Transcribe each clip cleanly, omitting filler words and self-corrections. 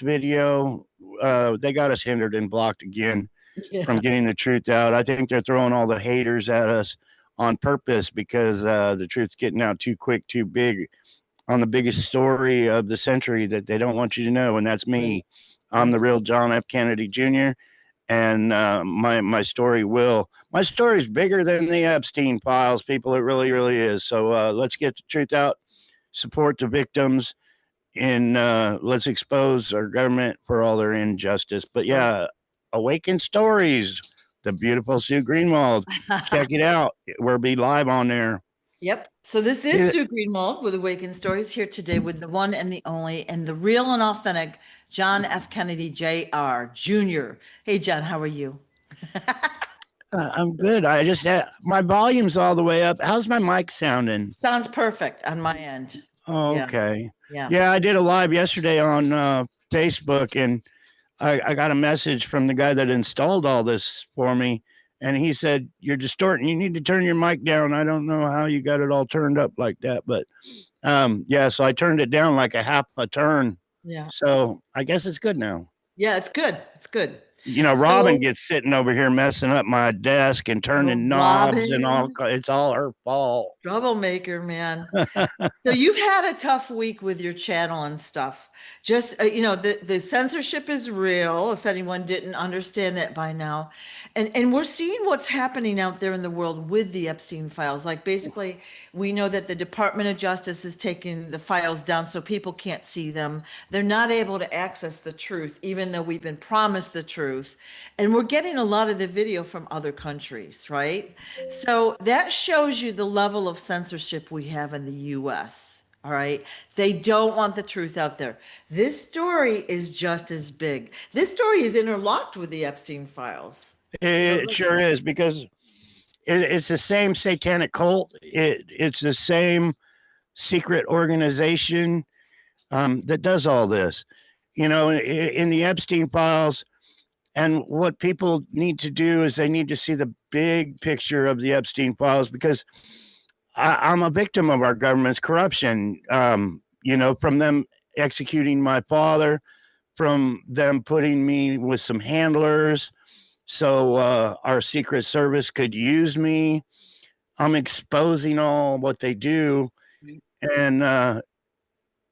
video, they got us hindered and blocked again from Yeah. getting the truth out. I think they're throwing all the haters at us on purpose because the truth's getting out too quick, too big on the biggest story of the century that they don't want you to know, and that's Right. me. I'm the real John F. Kennedy Jr. And my story my story's bigger than the Epstein files, people. It really, really is. So let's get the truth out, support the victims, and let's expose our government for all their injustice. But yeah, Awaken Stories, the beautiful Sue Greenwald. Check it out. We'll be live on there. Yep. So this is Sue Greenwald with Awaken Stories, here today with the one and the only and the real and authentic John F. Kennedy Jr. Jr. Hey, John, how are you? I'm good. I just my volume's all the way up. How's my mic sounding? Sounds perfect on my end. Okay. Yeah. I did a live yesterday on Facebook, and I got a message from the guy that installed all this for me. And he said, "You're distorting. You need to turn your mic down." I don't know how you got it all turned up like that, but yeah, so I turned it down like a half a turn. Yeah. So I guess it's good now. Yeah, it's good. It's good. You know, Robin gets sitting over here messing up my desk and turning knobs and all. It's all her fault. Troublemaker, man. So you've had a tough week with your channel and stuff. Just, the censorship is real, if anyone didn't understand that by now. And we're seeing what's happening out there in the world with the Epstein files. Like, basically, we know that the Department of Justice is taking the files down so people can't see them. They're not able to access the truth, even though we've been promised the truth. And we're getting a lot of the video from other countries, right? So that shows you the level of censorship we have in the US. All right. They don't want the truth out there. This story is just as big. This story is interlocked with the Epstein files. It sure is, because it's the same satanic cult. It's the same secret organization that does all this. You know, in the Epstein files, and what people need to do is they need to see the big picture of the Epstein files, because I'm a victim of our government's corruption. From them executing my father, from them putting me with some handlers so our Secret Service could use me. I'm exposing all what they do, and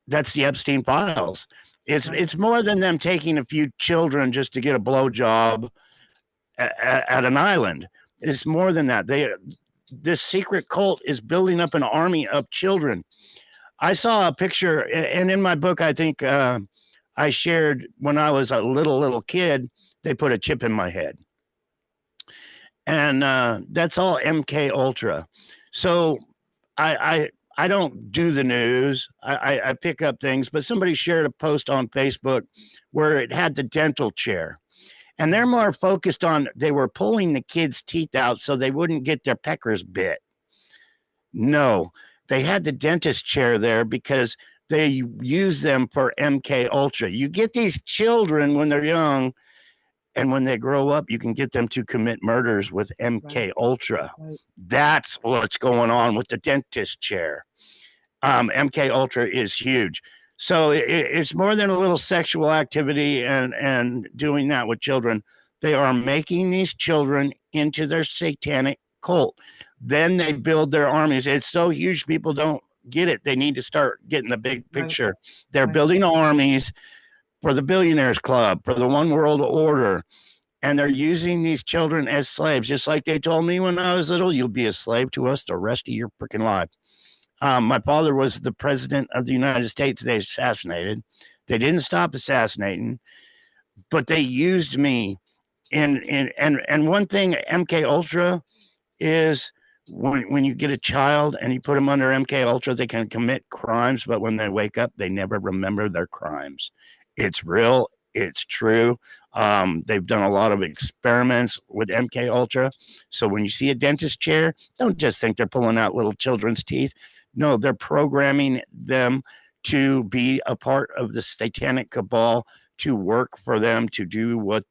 that's the Epstein files. It's more than them taking a few children just to get a blowjob at an island. It's more than that. This secret cult is building up an army of children. I saw a picture, and in my book, I think I shared when I was a little kid, they put a chip in my head. And that's all MK Ultra. So I don't do the news. I pick up things, but somebody shared a post on Facebook where it had the dental chair. And they're more focused on, they were pulling the kids' teeth out so they wouldn't get their peckers bit. No, they had the dentist chair there because they use them for MK Ultra. You get these children when they're young, and when they grow up, you can get them to commit murders with MK Ultra. Right. That's what's going on with the dentist chair. MK Ultra is huge. So it's more than a little sexual activity and doing that with children. They are making these children into their satanic cult. Then they build their armies. It's so huge, people don't get it. They need to start getting the big picture. Right. They're building armies for the Billionaires Club, for the One World Order. And they're using these children as slaves, just like they told me when I was little, you'll be a slave to us the rest of your freaking life. My father was the president of the United States. They assassinated. They didn't stop assassinating, but they used me. And one thing MK Ultra is, when you get a child and you put them under MK Ultra, they can commit crimes, but when they wake up, they never remember their crimes. It's real. It's true. They've done a lot of experiments with MK Ultra. So when you see a dentist chair, don't just think they're pulling out little children's teeth. No, they're programming them to be a part of the satanic cabal, to work for them, to do what.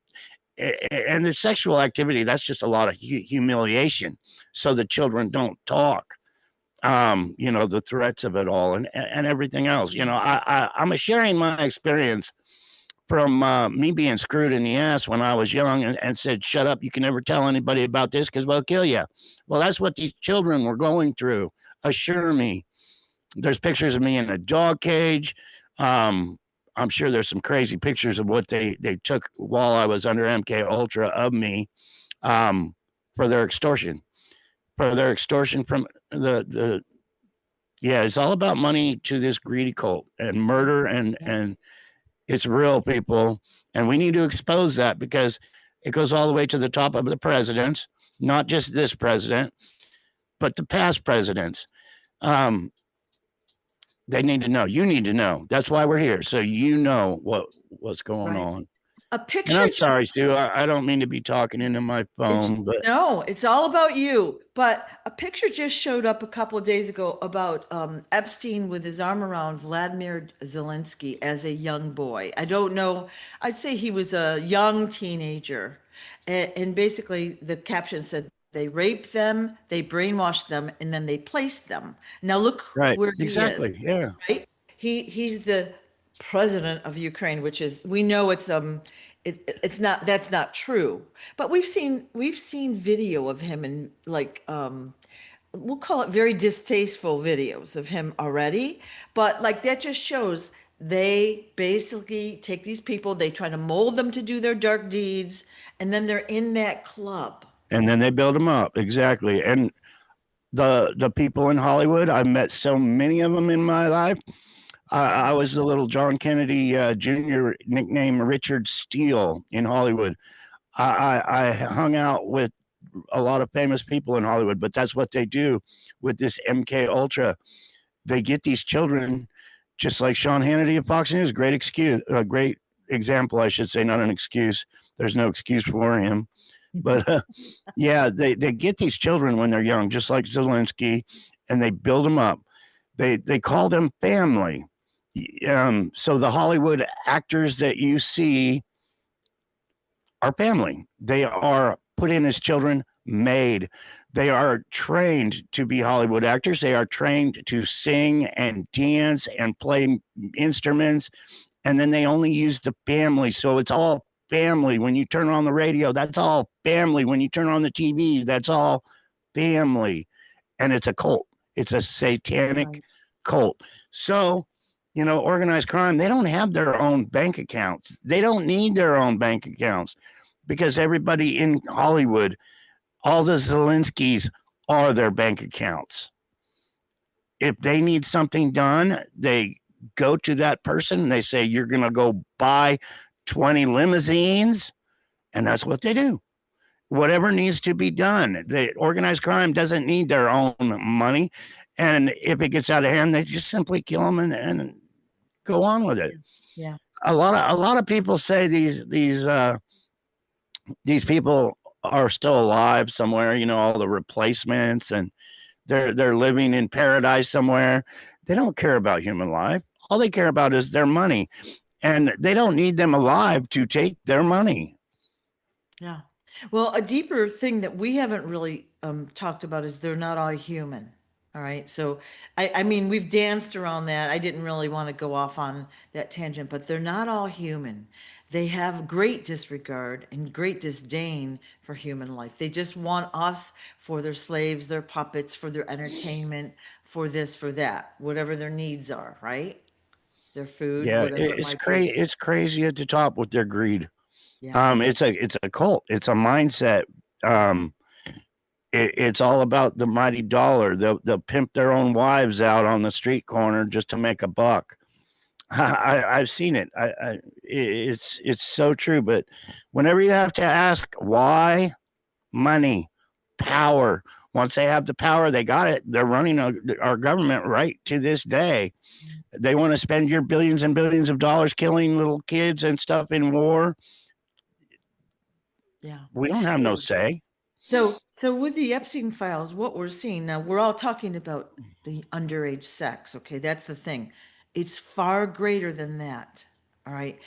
And the sexual activity, that's just a lot of humiliation. So the children don't talk. The threats of it all and everything else. I'm sharing my experience from me being screwed in the ass when I was young and said, shut up, you can never tell anybody about this because we'll kill you. Well, that's what these children were going through. Assure me. There's pictures of me in a dog cage. I'm sure there's some crazy pictures of what they took while I was under MK Ultra of me um, for their extortion. For their extortion from the yeah, it's all about money to this greedy cult and murder and it's real, people, and we need to expose that because it goes all the way to the top of the presidents, not just this president, but the past presidents. Um, they need to know. You need to know. That's why we're here, so you know what's going Right. on. A And picture I'm sorry, just Sue. I don't mean to be talking into my it's phone, but no, it's all about you. But a picture just showed up a couple of days ago about Epstein with his arm around Vladimir Zelensky as a young boy. I don't know. I'd say he was a young teenager. And basically, the caption said they raped them, they brainwashed them, and then they placed them. Now look right, where he is, exactly, yeah. right? He's the president of Ukraine, which is we know it's not that's not true. But we've seen video of him in like we'll call it very distasteful videos of him already. But like that just shows they basically take these people, they try to mold them to do their dark deeds, and then they're in that club. And then they build them up, exactly. And the people in Hollywood, I've met so many of them in my life. I was the little John Kennedy Jr., nicknamed Richard Steele in Hollywood. I hung out with a lot of famous people in Hollywood, but that's what they do with this MK Ultra. They get these children, just like Sean Hannity of Fox News. Great excuse, a great example, I should say, not an excuse. There's no excuse for him, but yeah, they get these children when they're young, just like Zelensky, and they build them up. They call them family. So the Hollywood actors that you see are family. They are put in as children, made. They are trained to be Hollywood actors. They are trained to sing and dance and play instruments. And then they only use the family. So it's all family. When you turn on the radio, that's all family. When you turn on the TV, that's all family. And it's a cult, it's a satanic Right. cult. So, organized crime, they don't have their own bank accounts. They don't need their own bank accounts because everybody in Hollywood, all the Zelenskys are their bank accounts. If they need something done, they go to that person and they say, you're going to go buy 20 limousines. And that's what they do. Whatever needs to be done. The organized crime doesn't need their own money. And if it gets out of hand, they just simply kill them and go on with it. Yeah. A lot of people say these people are still alive somewhere, all the replacements, and they're living in paradise somewhere. They don't care about human life. All they care about is their money. And they don't need them alive to take their money. Yeah. Well, a deeper thing that we haven't really talked about is they're not all human. All right. So, I mean, we've danced around that. I didn't really want to go off on that tangent, but they're not all human. They have great disregard and great disdain for human life. They just want us for their slaves, their puppets, for their entertainment, for this, for that, whatever their needs are, right? Their food, Yeah, whatever it it's might be. crazy. It's crazy at the top with their greed. Yeah. It's a cult. It's a mindset. Um, it's all about the mighty dollar. They'll pimp their own wives out on the street corner just to make a buck. I've seen it. It's so true. But whenever you have to ask why, money, power. Once they have the power, they got it. They're running our government right to this day. They want to spend your billions and billions of dollars killing little kids and stuff in war. Yeah. We don't have no say. So with the Epstein files, what we're seeing now, we're all talking about the underage sex. Okay, that's the thing. It's far greater than that. All right.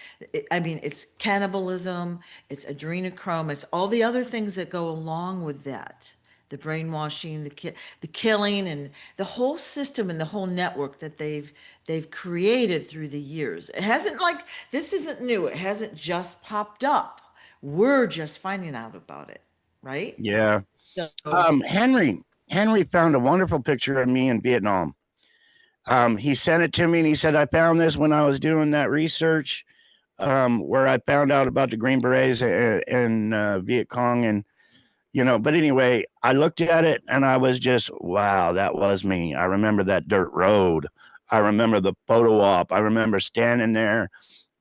I mean, it's cannibalism, it's adrenochrome, it's all the other things that go along with that. the brainwashing, the killing, and the whole system and the whole network that they've created through the years. It hasn't like this isn't new. It hasn't just popped up. We're just finding out about it, right? Yeah. So, Henry found a wonderful picture of me in Vietnam. He sent it to me and he said, I found this when I was doing that research where I found out about the Green Berets and Viet Cong. And, but anyway, I looked at it and I was just, wow, that was me. I remember that dirt road. I remember the photo op. I remember standing there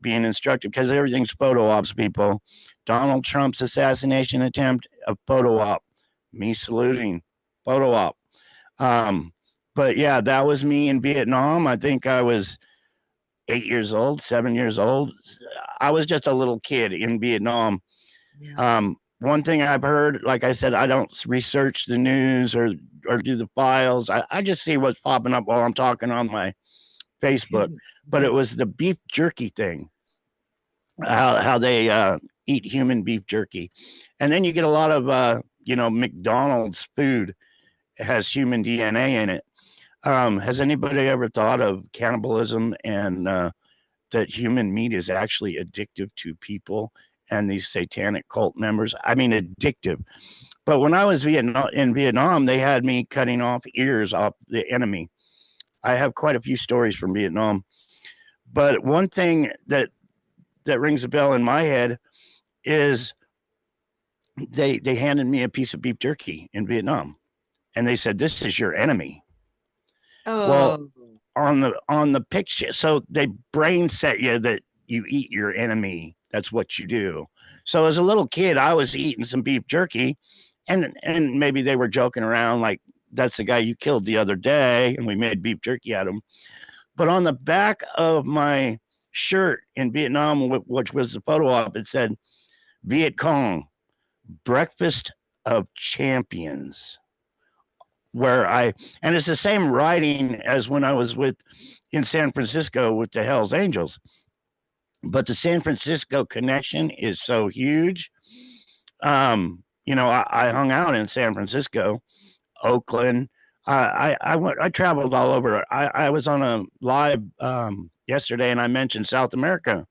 being instructed because everything's photo ops, people. Donald Trump's assassination attempt, a photo op. Me saluting, photo op. But yeah, that was me in Vietnam. I think I was 8 years old, 7 years old. I was just a little kid in Vietnam. yeah. One thing I've heard, like I said, I don't research the news or do the files. I just see what's popping up while I'm talking on my Facebook. But it was the beef jerky thing, how they eat human beef jerky. And then you get a lot of, McDonald's food has human DNA in it. Has anybody ever thought of cannibalism and that human meat is actually addictive to people and these satanic cult members? I mean, addictive. But when I was in Vietnam, they had me cutting off ears off the enemy. I have quite a few stories from Vietnam. But one thing that rings a bell in my head is they handed me a piece of beef jerky in Vietnam, and they said, "This is your enemy." Well, Oh, on the picture, so they brain set you that you eat your enemy. That's what you do. So as a little kid, I was eating some beef jerky, and maybe they were joking around like that's the guy you killed the other day, and we made beef jerky at him. But on the back of my shirt in Vietnam, which was the photo op, it said Viet Cong, Breakfast of Champions. And it's the same writing as when I was in San Francisco with the Hells Angels. But the San Francisco connection is so huge. I hung out in San Francisco, Oakland. I traveled all over. I was on a live yesterday, and I mentioned South America.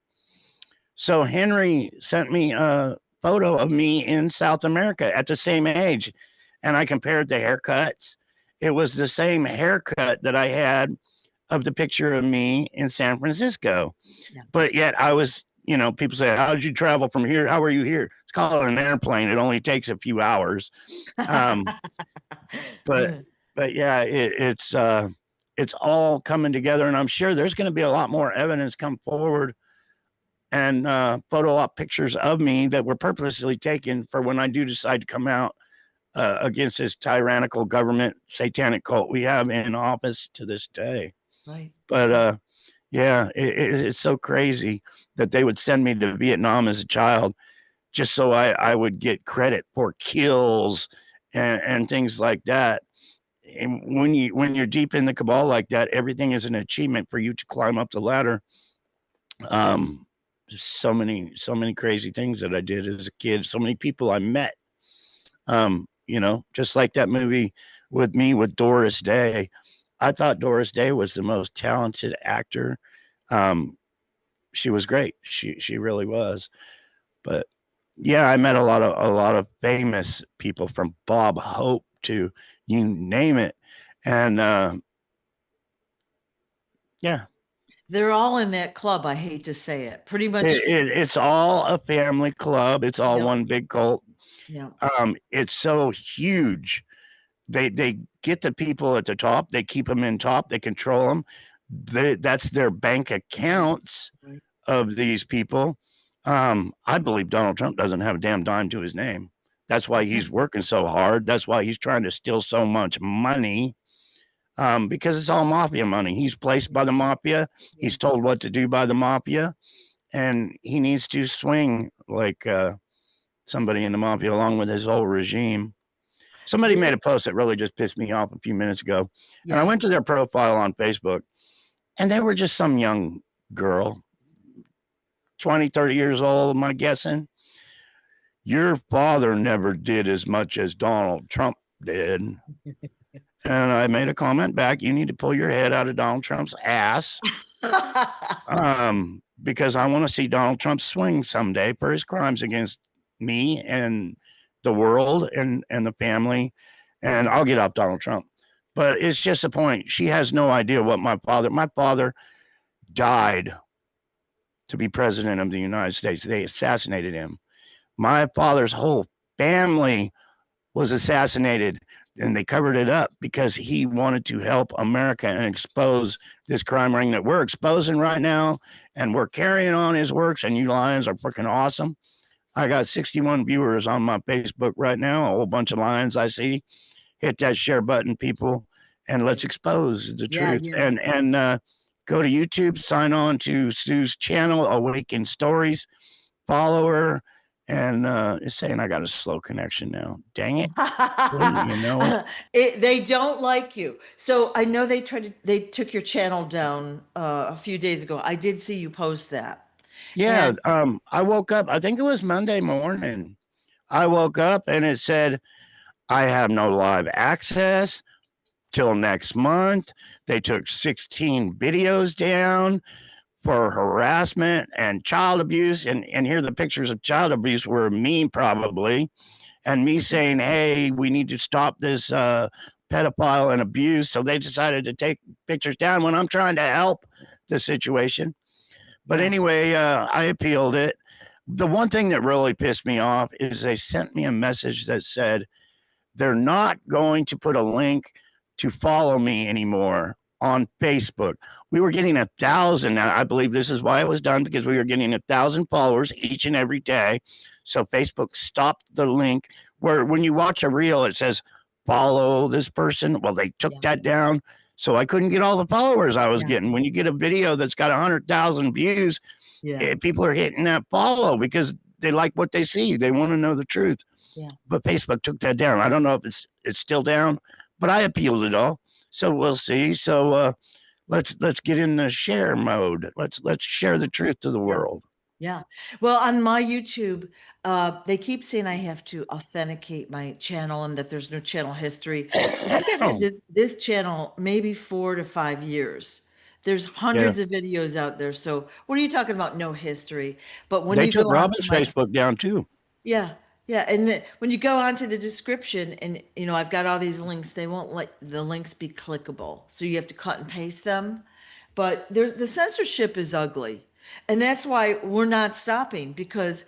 So Henry sent me a photo of me in South America at the same age, and I compared the haircuts. It was the same haircut that I had of the picture of me in San Francisco. yeah. But yet I was, people say, how did you travel from here? How are you here? It's called an airplane. It only takes a few hours. But but yeah, it's all coming together, and I'm sure there's going to be a lot more evidence come forward and photo op pictures of me that were purposely taken for when I do decide to come out against this tyrannical government satanic cult we have in office to this day. Right. But yeah, it's so crazy that they would send me to Vietnam as a child just so I would get credit for kills and things like that. And when you're deep in the cabal like that, everything is an achievement for you to climb up the ladder. So many crazy things that I did as a kid. So many people I met. Just like that movie with Doris Day. I thought Doris Day was the most talented actor. She was great. She really was. But yeah, I met a lot of famous people from Bob Hope to you name it. And yeah, They're all in that club. I hate to say it. Pretty much. it's all a family club. It's all Yeah. one big cult. Yeah. It's so huge. They get the people at the top. They keep them in top. They control them. That's their bank accounts Right. of these people. I believe Donald Trump doesn't have a damn dime to his name. That's why he's working so hard. That's why he's trying to steal so much money. Because it's all mafia money. He's placed by the mafia. He's told what to do by the mafia, and he needs to swing like somebody in the mafia along with his whole regime. Somebody made a post that really just pissed me off a few minutes ago. And I Yeah. went to their profile on Facebook, and they were just some young girl, 20, 30 years old, am I guessing? Your father never did as much as Donald Trump did. And I made a comment back. You need to pull your head out of Donald Trump's ass. Because I want to see Donald Trump swing someday for his crimes against me and the world and the family. And I'll get off Donald Trump. But it's just a point. She has no idea what my father died to be president of the United States. They assassinated him. My father's whole family was assassinated, and they covered it up because he wanted to help America and expose this crime ring that we're exposing right now. And we're carrying on his works, and you lions are freaking awesome. I got 61 viewers on my Facebook right now, a whole bunch of lions I see. Hit that share button, people, and let's expose the truth. And go to YouTube, sign on to Sue's channel, Awaken Stories, follow her. And it's saying I got a slow connection now. Dang it. You know it. They don't like you. So I know they took your channel down a few days ago. I did see you post that. Yeah. I woke up, I think it was Monday morning. I woke up and it said, I have no live access till next month. They took 16 videos down for harassment and child abuse. And here the pictures of child abuse were me probably. And me saying, hey, we need to stop this pedophile and abuse. So they decided to take pictures down when I'm trying to help the situation. But anyway, I appealed it. The one thing that really pissed me off is they sent me a message that said, they're not going to put a link to follow me anymore on Facebook. We were getting 1,000. Now, I believe this is why it was done, because we were getting 1,000 followers each and every day. So Facebook stopped the link where when you watch a reel, it says follow this person. Well, they took that down. So I couldn't get all the followers I was getting. When you get a video that's got 100,000 views, people are hitting that follow because they like what they see. They want to know the truth. But Facebook took that down. I don't know if it's still down, but I appealed it all. So we'll see. So let's get in the share mode. Let's share the truth to the world. Yeah. Well, on my YouTube, they keep saying I have to authenticate my channel and that there's no channel history. I think I've had this channel maybe 4 to 5 years. There's hundreds of videos out there. So what are you talking about? No history. But when they you took go Robin's Facebook down too. Yeah. Yeah. And when you go onto the description and, I've got all these links, they won't let the links be clickable. So you have to cut and paste them. But the censorship is ugly. And that's why we're not stopping, because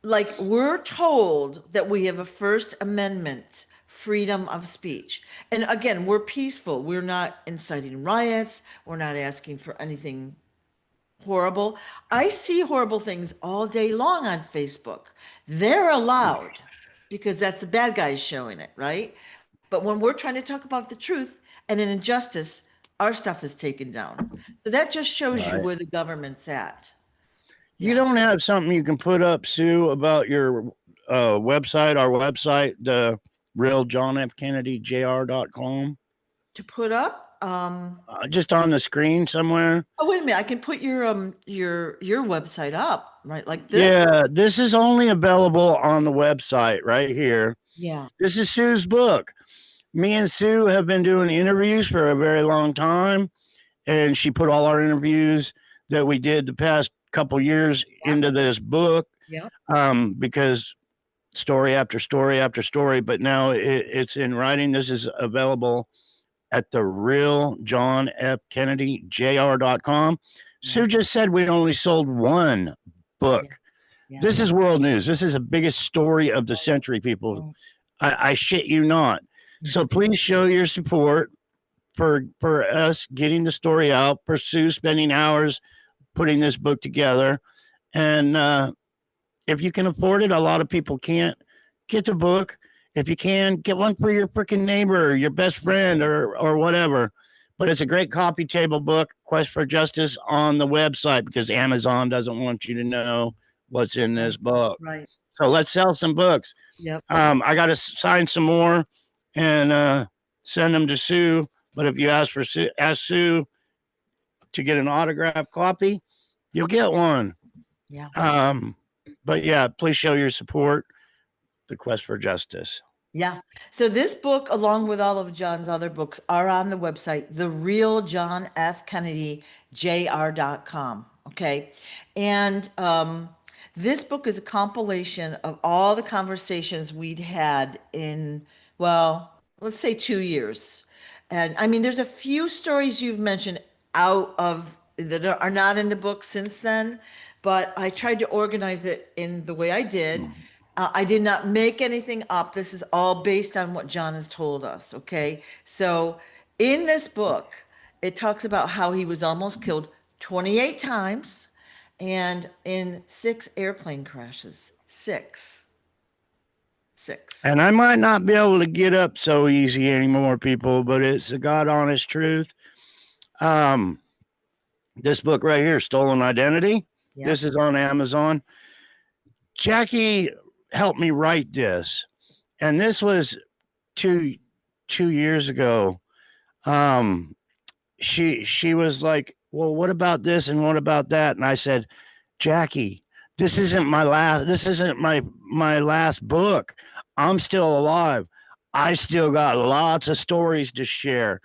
we're told that we have a First Amendment freedom of speech. And again, we're peaceful. We're not inciting riots. We're not asking for anything horrible. I see horrible things all day long on Facebook. They're allowed because that's the bad guys showing it, right? But when we're trying to talk about the truth and an injustice, our stuff is taken down. So that just shows you where the government's at. You don't have something you can put up, Sue, about your website, our website, the real John F. Kennedy jr.com? To put up? Just on the screen somewhere. Oh, wait a minute. I can put your website up, right? Like this? Yeah, this is only available on the website right here. Yeah. This is Sue's book. Me and Sue have been doing interviews for a very long time, and she put all our interviews that we did the past couple years into this book. Because story after story after story, but now it's in writing. This is available at the real John F. Kennedy jr.com. Sue just said we only sold one book. This is world news. This is the biggest story of the century, people. I shit you not. So please show your support for us getting the story out, for Sue spending hours putting this book together. And if you can afford it, a lot of people can't. Get the book. If you can, get one for your freaking neighbor, your best friend, or whatever. But it's a great coffee table book, Quest for Justice, on the website, because Amazon doesn't want you to know what's in this book. Right. So let's sell some books. Yep. I got to sign some more and send them to Sue. But if you ask Sue to get an autographed copy, you'll get one. Yeah. But yeah, please show your support. The Quest for Justice. Yeah. So this book, along with all of John's other books, are on the website, therealjohnfkennedy.jr.com. Okay. And this book is a compilation of all the conversations we'd had in, well, let's say 2 years. And I mean, there's a few stories you've mentioned out of that are not in the book since then, but I tried to organize it in the way I did. I did not make anything up. This is all based on what John has told us. Okay. So in this book, it talks about how he was almost killed 28 times and in 6 airplane crashes. Six. Six. And I might not be able to get up so easy anymore, people, but it's the God honest truth. Um, this book right here, Stolen Identity. Yep. This is on Amazon. Jackie helped me write this, and this was two years ago. She was like, well, what about this and what about that? And I said, Jackie, this isn't my last book. I'm still alive. I still got lots of stories to share.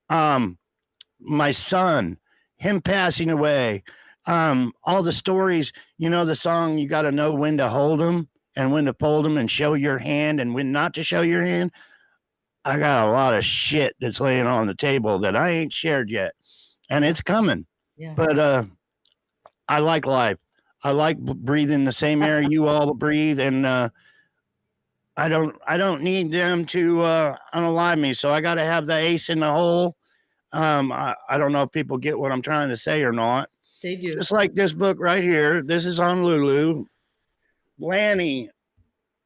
My son, him passing away, all the stories, you know, the song, you got to know when to hold them and when to fold them and show your hand and when not to show your hand. I got a lot of shit that's laying on the table that I ain't shared yet, and it's coming. Yeah. But I like life. I like breathing the same air you all breathe, and I don't need them to unalive me. So I got to have the ace in the hole. I don't know if people get what I'm trying to say or not. They do. Just like this book right here. This is on Lulu. Lanny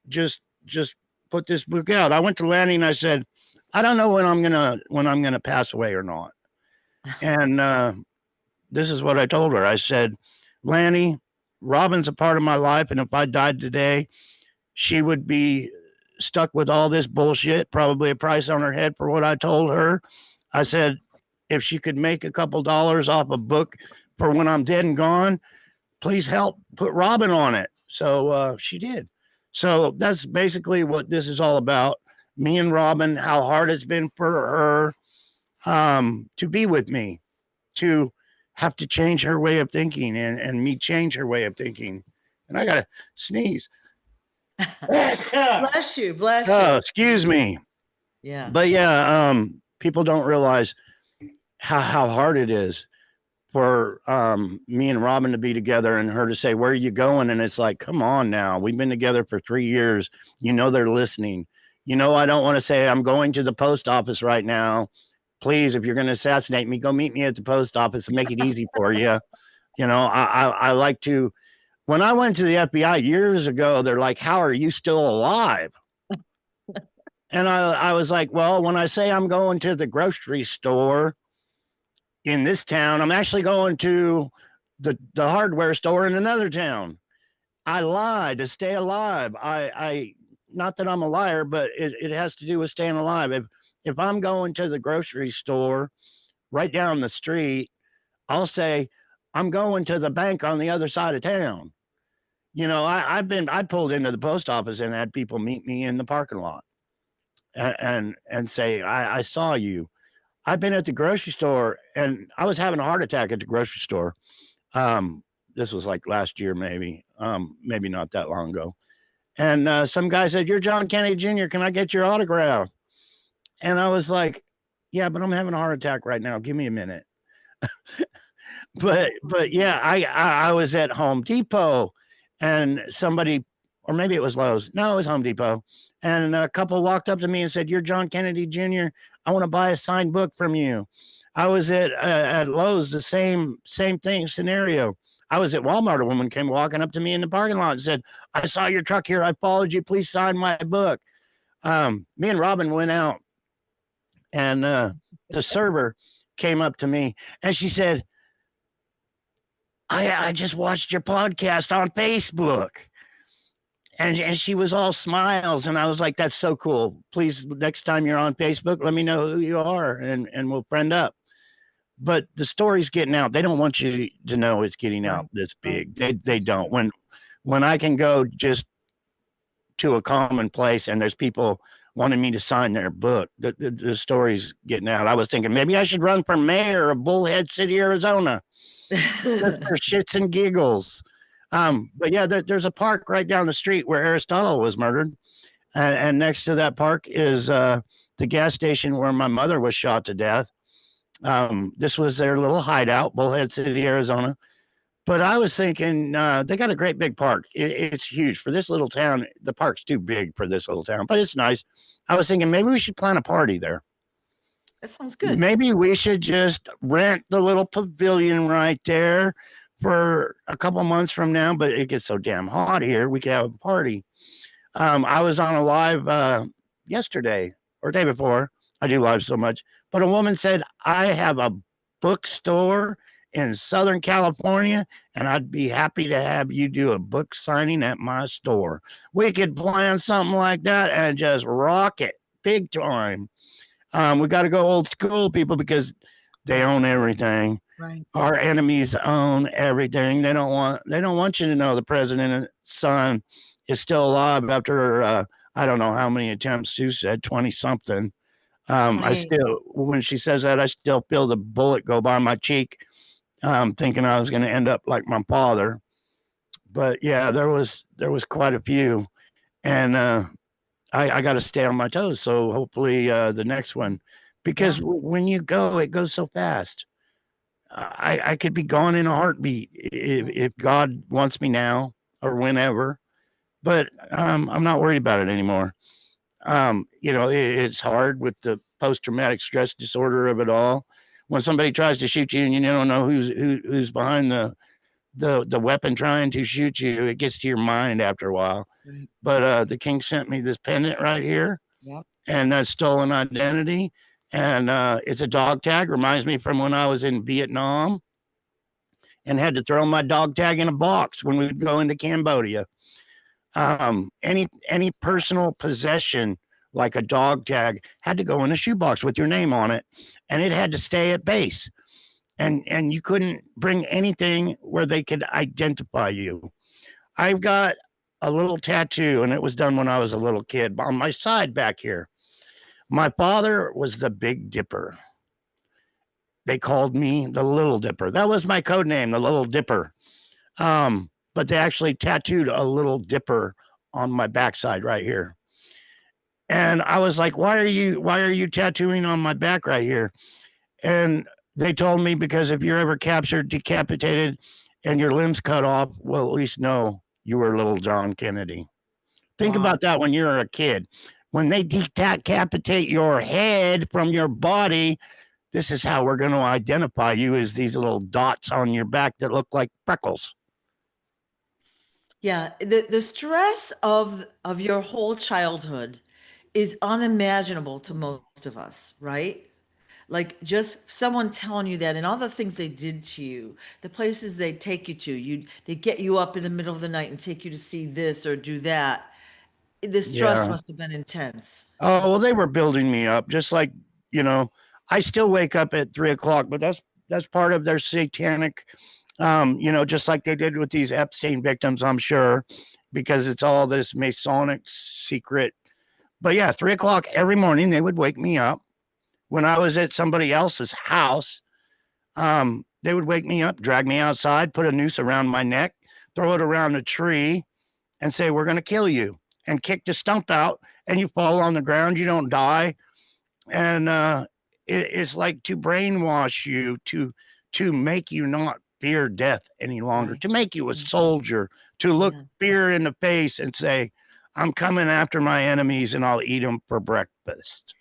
just put this book out. I went to Lanny and I said, I don't know when I'm gonna pass away or not. And this is what I told her. I said, Lanny, Robin's a part of my life, and if I died today, she would be stuck with all this bullshit, probably a price on her head for what I told her. I said, if she could make a couple dollars off a book for when I'm dead and gone, please help put Robin on it. So she did. So that's basically what this is all about. Me and Robin, how hard it's been for her to be with me, to have to change her way of thinking and me change her way of thinking. And I got to sneeze. Bless you. Bless Oh, you. excuse me. Yeah. But yeah, people don't realize how hard it is for me and Robin to be together and her to say, where are you going? And it's like, come on now. We've been together for 3 years. You know, they're listening. You know, I don't want to say I'm going to the post office right now. Please, if you're going to assassinate me, go meet me at the post office and make it easy for you. You know, I like to, when I went to the FBI years ago, they're like, how are you still alive? And I was like, well, when I say I'm going to the grocery store in this town, I'm actually going to the hardware store in another town. I lied to stay alive. I not that I'm a liar, but it has to do with staying alive. If I'm going to the grocery store right down the street, I'll say I'm going to the bank on the other side of town. You know, I pulled into the post office and had people meet me in the parking lot and say, I saw you. I've been at the grocery store and I was having a heart attack at the grocery store. This was like last year, maybe not that long ago. And some guy said, you're John Kennedy Jr. Can I get your autograph? And I was like, yeah, but I'm having a heart attack right now. Give me a minute. but yeah, I was at Home Depot and somebody, or maybe it was Lowe's. No, it was Home Depot. And a couple walked up to me and said, you're John Kennedy Jr. I want to buy a signed book from you. I was at Lowe's, the same thing scenario. I was at Walmart. A woman came walking up to me in the parking lot and said, I saw your truck here. I followed you. Please sign my book. Me and Robin went out and the server came up to me and she said, I just watched your podcast on Facebook. And she was all smiles. And I was like, that's so cool. Please, next time you're on Facebook, let me know who you are and we'll friend up. But the story's getting out. They don't want you to know it's getting out this big. They don't. When I can go just to a common place and there's people wanted me to sign their book. The story's getting out. I was thinking maybe I should run for mayor of Bullhead City, Arizona, just for shits and giggles. But yeah, there's a park right down the street where Aristotle was murdered, and next to that park is the gas station where my mother was shot to death. This was their little hideout, Bullhead City, Arizona. But I was thinking they got a great big park. It's huge for this little town. The park's too big for this little town, but it's nice. I was thinking maybe we should plan a party there. That sounds good. Maybe we should just rent the little pavilion right there for a couple months from now. But it gets so damn hot here, we could have a party. I was on a live yesterday or day before. I do live so much, but a woman said, I have a bookstore in Southern California, and I'd be happy to have you do a book signing at my store. We could plan something like that and just rock it big time. We got to go old school, people, because they own everything. Right. Our enemies own everything. They don't want you to know the president's son is still alive after I don't know how many attempts Sue said, 20 something. I still, when she says that, I still feel the bullet go by my cheek, thinking I was going to end up like my father. But yeah, there was quite a few, and I got to stay on my toes. So hopefully the next one, because when you go, it goes so fast. I could be gone in a heartbeat if God wants me now or whenever. But I'm not worried about it anymore. It's hard with the post-traumatic stress disorder of it all. When somebody tries to shoot you and you don't know who's behind the weapon trying to shoot you, it gets to your mind after a while. Right. But the king sent me this pendant right here, and that's stolen identity. And it's a dog tag. Reminds me from when I was in Vietnam and had to throw my dog tag in a box when we would go into Cambodia. Any personal possession like a dog tag had to go in a shoebox with your name on it, and it had to stay at base. And you couldn't bring anything where they could identify you. I've got a little tattoo, and it was done when I was a little kid on my side back here. My father was the Big Dipper. They called me the Little Dipper. That was my code name, the Little Dipper. But they actually tattooed a Little Dipper on my backside right here. And I was like, why are you tattooing on my back right here? And they told me, because if you're ever captured, decapitated, and your limbs cut off, we'll at least know you were little John Kennedy. Think about that when you're a kid. When they decapitate your head from your body, this is how we're going to identify you, as these little dots on your back that look like freckles. Yeah, the stress of your whole childhood is unimaginable to most of us, right? Like just someone telling you that, and all the things they did to you, the places they take you to, they get you up in the middle of the night and take you to see this or do that. The stress must have been intense. Oh, well, they were building me up, just like, I still wake up at 3:00, but that's part of their satanic, just like they did with these Epstein victims, I'm sure, because it's all this Masonic secret. But yeah, 3:00 every morning, they would wake me up. When I was at somebody else's house, they would wake me up, drag me outside, put a noose around my neck, throw it around a tree, and say, we're going to kill you, and kick the stump out, and you fall on the ground. You don't die. And it's like to brainwash you, to make you not fear death any longer, to make you a soldier, to look fear in the face and say, I'm coming after my enemies and I'll eat them for breakfast.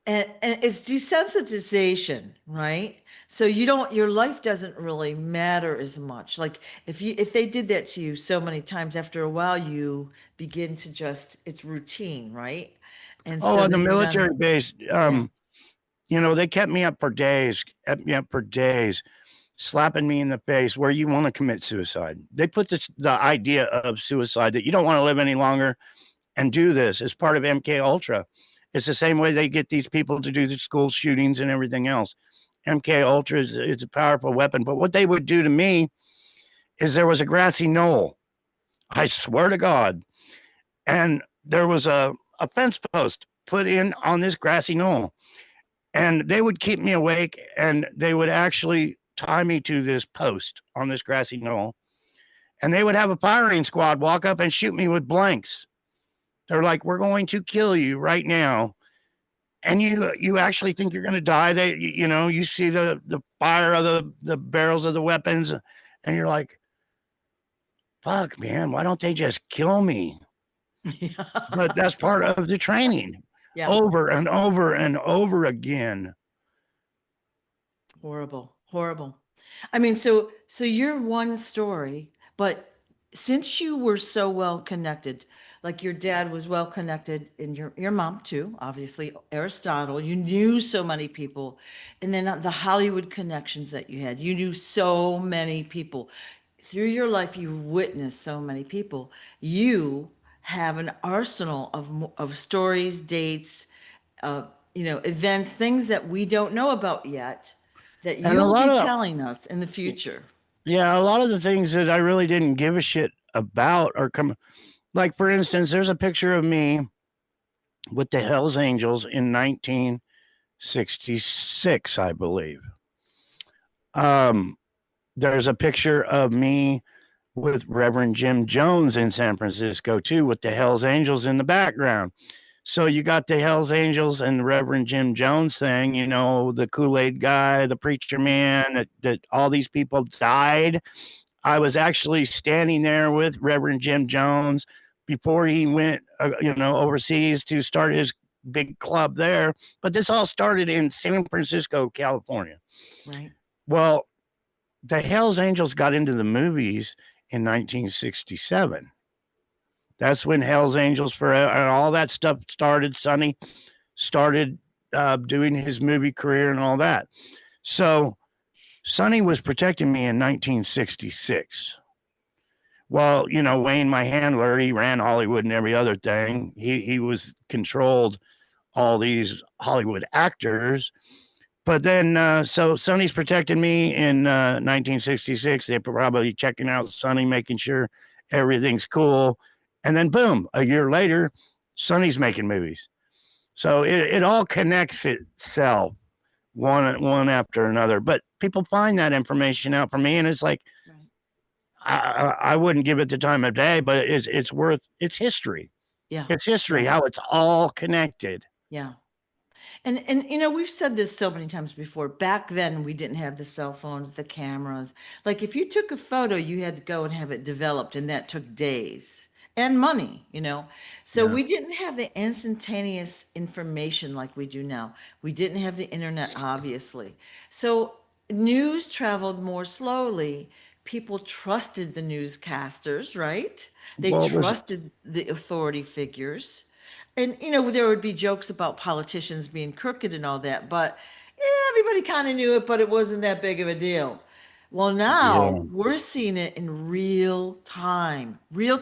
And it's desensitization, right? So your life doesn't really matter as much. Like if they did that to you so many times, after a while you begin to it's routine, right? And so on the military base, they kept me up for days, slapping me in the face where you want to commit suicide. They put the idea of suicide, that you don't want to live any longer and do this, as part of MK Ultra. It's the same way they get these people to do the school shootings and everything else. MK Ultra is a powerful weapon. But what they would do to me is, there was a grassy knoll, I swear to God, and there was a fence post put in on this grassy knoll. And they would keep me awake, and they would actually tie me to this post on this grassy knoll. And they would have a firing squad walk up and shoot me with blanks. They're like, "We're going to kill you right now." And you actually think you're going to die. You see the fire of the barrels of the weapons, and you're like, "Fuck, man, why don't they just kill me?" But that's part of the training, Yeah. over and over and over again. Horrible, horrible. I mean, so you're one story, but since you were so well connected, like your dad was well connected, and your mom too, obviously, Aristotle, you knew so many people, and then the Hollywood connections that you knew so many people. Through your life, you witnessed so many people. You have an arsenal of stories, dates, uh, events, things that we don't know about yet that And a you'll lot be of telling us in the future. Yeah, a lot of the things that I really didn't give a shit about are come like, for instance, there's a picture of me with the Hells Angels in 1966, I believe. Um, there's a picture of me with Reverend Jim Jones in San Francisco too, with the Hells Angels in the background. So you got the Hells Angels and the Reverend Jim Jones thing, the Kool-Aid guy, the preacher man, that all these people died. I was actually standing there with Reverend Jim Jones before he went, overseas to start his big club there. But this all started in San Francisco, California. Right. Well, the Hells Angels got into the movies in 1967. That's when Hells Angels and all that stuff started. Sonny started doing his movie career and all that. So Sonny was protecting me in 1966. Well, Wayne, my handler, he ran Hollywood and every other thing. He was controlled all these Hollywood actors. But then, so Sonny's protected me in 1966. They're probably checking out Sonny, making sure everything's cool. And then, boom, a year later, Sonny's making movies. So it all connects itself one after another. But people find that information out for me, and it's like, Right. I wouldn't give it the time of day, but it's history. Yeah. It's history, Yeah. how it's all connected. Yeah. And we've said this so many times before. Back then, we didn't have the cell phones, the cameras. Like if you took a photo, you had to go and have it developed, and that took days and money. So Yeah. we didn't have the instantaneous information like we do now. We didn't have the internet, obviously. So news traveled more slowly. People trusted the newscasters, right? They Well, it was trusted the authority figures. And there would be jokes about politicians being crooked and all that, but everybody kind of knew it, but it wasn't that big of a deal. Well, yeah. now we're seeing it in real time, real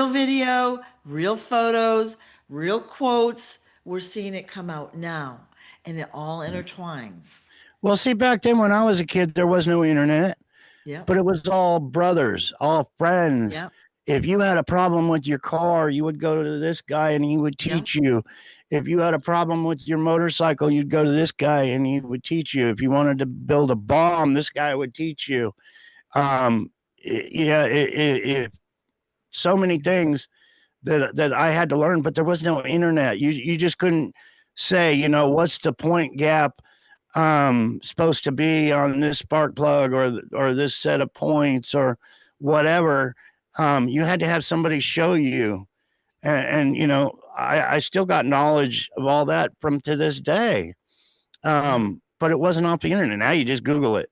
video, real photos, real quotes. We're seeing it come out now, and it all intertwines. Well, see, back then when I was a kid, there was no internet, Yep. but it was all brothers, all friends. Yep. If you had a problem with your car, you would go to this guy and he would Yep. teach you. If you had a problem with your motorcycle, you'd go to this guy and he would teach you. If you wanted to build a bomb, this guy would teach you. Yeah, so many things that I had to learn, but there was no internet. You just couldn't say, what's the point gap supposed to be on this spark plug or this set of points or whatever. You had to have somebody show you, and I still got knowledge of all that from to this day. But it wasn't off the internet. Now you just Google it.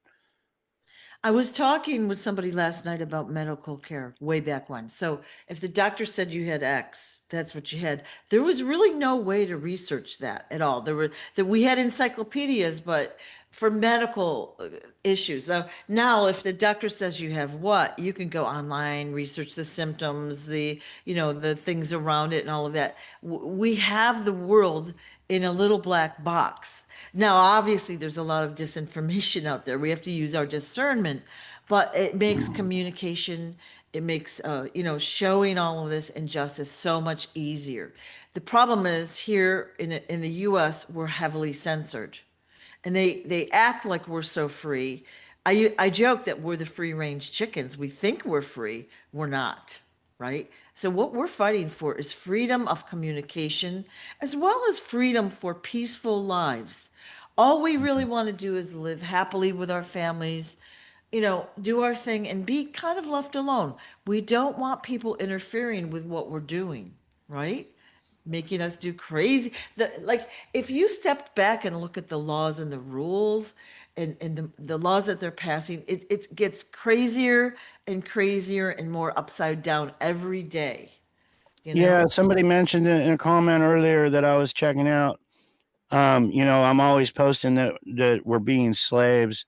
I was talking with somebody last night about medical care way back when. So if the doctor said you had X, that's what you had. There was really no way to research that at all. We had encyclopedias, but for medical issues. So now if the doctor says you have what, you can go online, research the symptoms, the things around it and all of that. We have the world in a little black box. Now, obviously, there's a lot of disinformation out there. We have to use our discernment, but it makes communication it makes showing all of this injustice so much easier. The problem is here in the US, we're heavily censored, and they act like we're so free. I joke that we're the free range chickens. We think we're free, we're not, right? So what we're fighting for is freedom of communication as well as freedom for peaceful lives. All we really want to do is live happily with our families, do our thing and be kind of left alone. We don't want people interfering with what we're doing, right? Making us do crazy. Like if you stepped back and look at the laws and the rules and the laws that they're passing, it gets crazier and crazier and more upside down every day, you know? Yeah, somebody mentioned in a comment earlier that I was checking out. I'm always posting that we're being slaves,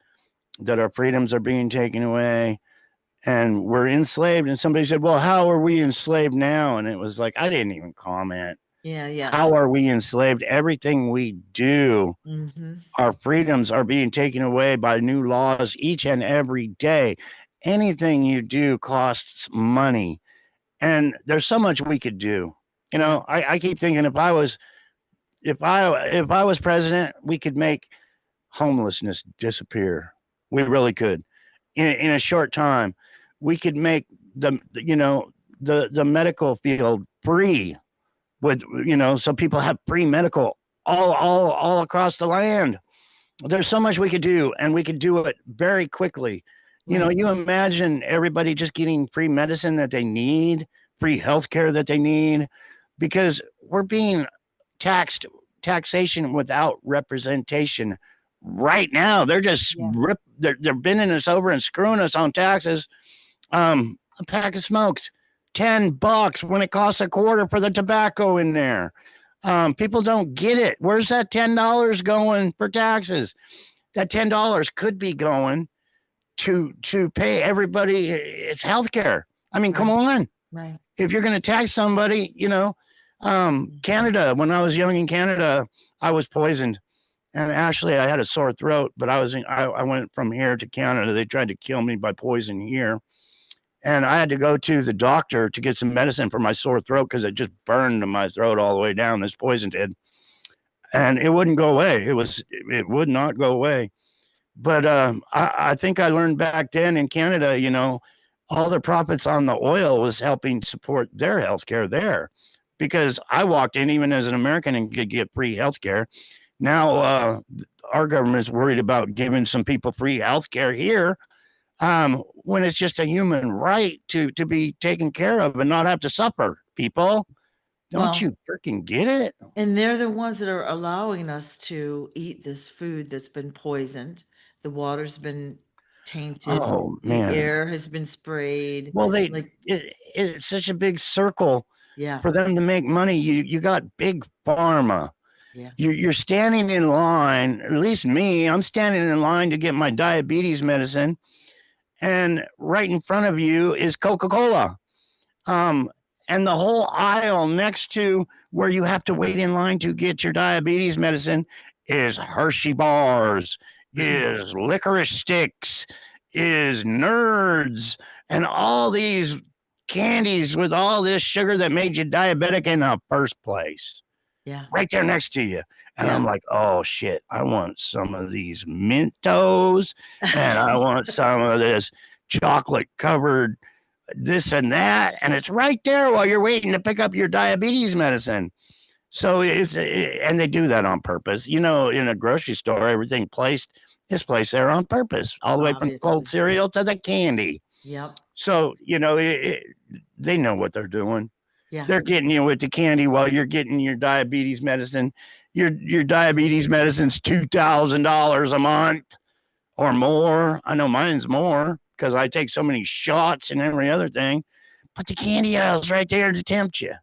that our freedoms are being taken away, and we're enslaved. And somebody said, "Well, how are we enslaved now?" And it was like, I didn't even comment. Yeah, yeah. How are we enslaved? Everything we do, Mm-hmm. our freedoms are being taken away by new laws each and every day. Anything you do costs money, and there's so much we could do. Yeah. I keep thinking if I was president, we could make homelessness disappear. We really could. In a short time, we could make the medical field free with so people have free medical all across the land. There's so much we could do, and we could do it very quickly. Right. You imagine everybody just getting free medicine that they need, free healthcare that they need, because we're being taxation without representation right now. They're just Yeah. they're bending us over and screwing us on taxes. A pack of smokes, $10 when it costs a quarter for the tobacco in there. People don't get it. Where's that $10 going for taxes? That $10 could be going to pay everybody its health care. I mean, come Right. on. Right. If you're going to tax somebody, Canada, when I was young in Canada, I was poisoned. And actually, I had a sore throat, but I went from here to Canada. They tried to kill me by poison here. And I had to go to the doctor to get some medicine for my sore throat because it just burned my throat all the way down. This poison did. And it wouldn't go away. It would not go away. But I think I learned back then in Canada, all the profits on the oil was helping support their healthcare there, because I walked in even as an American and could get free healthcare. Now our government is worried about giving some people free healthcare here, when it's just a human right to be taken care of and not have to suffer. People, don't Well, you freaking get it? and they're the ones that are allowing us to eat this food that's been poisoned. The water's been tainted. Oh The man. air has been sprayed. Well, Like, it's such a big circle yeah, for them to make money. You got big pharma. yeah, You're standing in line. At least me, I'm standing in line to get my diabetes medicine, and right in front of you is Coca-Cola. Um, and the whole aisle next to where you have to wait in line to get your diabetes medicine is Hershey bars, is licorice sticks, is nerds, and all these candies with all this sugar that made you diabetic in the first place. yeah, Right there next to you. And I'm yeah. like, oh shit, I want some of these Mentos, and I want some of this chocolate covered this and that, and it's right there while you're waiting to pick up your diabetes medicine. So and they do that on purpose. In a grocery store, everything is placed there on purpose, all the way from cold Obviously. cereal to the candy. Yep. So they know what they're doing. Yeah. They're getting you with the candy while you're getting your diabetes medicine. Your diabetes medicine's $2,000 a month or more. I know mine's more because I take so many shots and every other thing. But the candy aisle's right there to tempt you.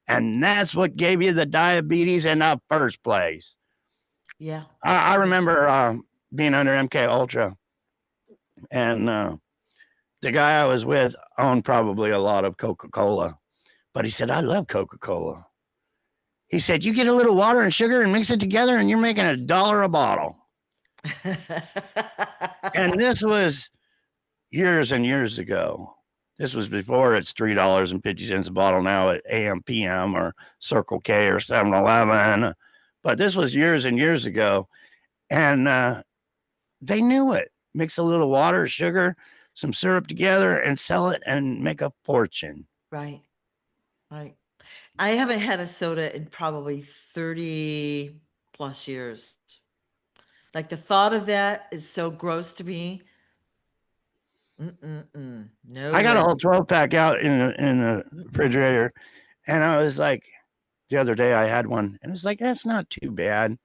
And that's what gave you the diabetes in the first place. Yeah. I remember being under MK Ultra, and the guy I was with owned probably a lot of Coca-Cola. But he said, I love Coca-Cola. He said, you get a little water and sugar and mix it together, and you're making $1 a bottle. And this was years and years ago. This was before it's $3.50 a bottle now at AM PM or Circle K or 7-Eleven. But this was years and years ago. And they knew it. Mix a little water, sugar, some syrup together and sell it and make a fortune. Right. Right. I haven't had a soda in probably 30 plus years. Like the thought of that is so gross to me. No I got a way. whole 12 pack out in the refrigerator, and I was like, the other day I had one, and it's like that's not too bad,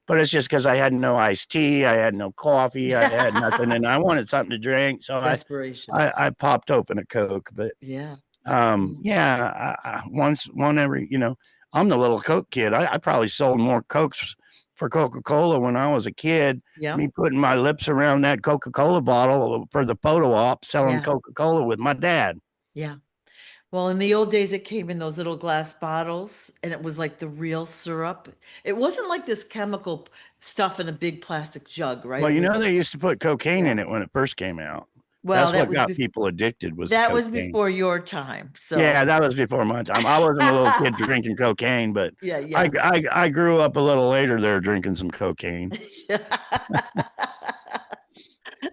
but it's just because I had no iced tea, I had no coffee, I had nothing, and I wanted something to drink, so Desperation. I popped open a Coke, but Yeah. yeah, once one every, I'm the little Coke kid. I probably sold more Cokes for Coca-Cola when I was a kid. Yeah. Me putting my lips around that Coca-Cola bottle for the photo op, selling Yeah. Coca-Cola with my dad. Yeah. Well, in the old days, it came in those little glass bottles and it was like the real syrup. It wasn't like this chemical stuff in a big plastic jug, right? Well, It was, they used to put cocaine yeah. in it when it first came out. Well, That's what got people addicted was that was cocaine. before your time. So, Yeah, that was before my time. I wasn't a little kid drinking cocaine, but yeah, yeah. I grew up a little later there drinking some cocaine.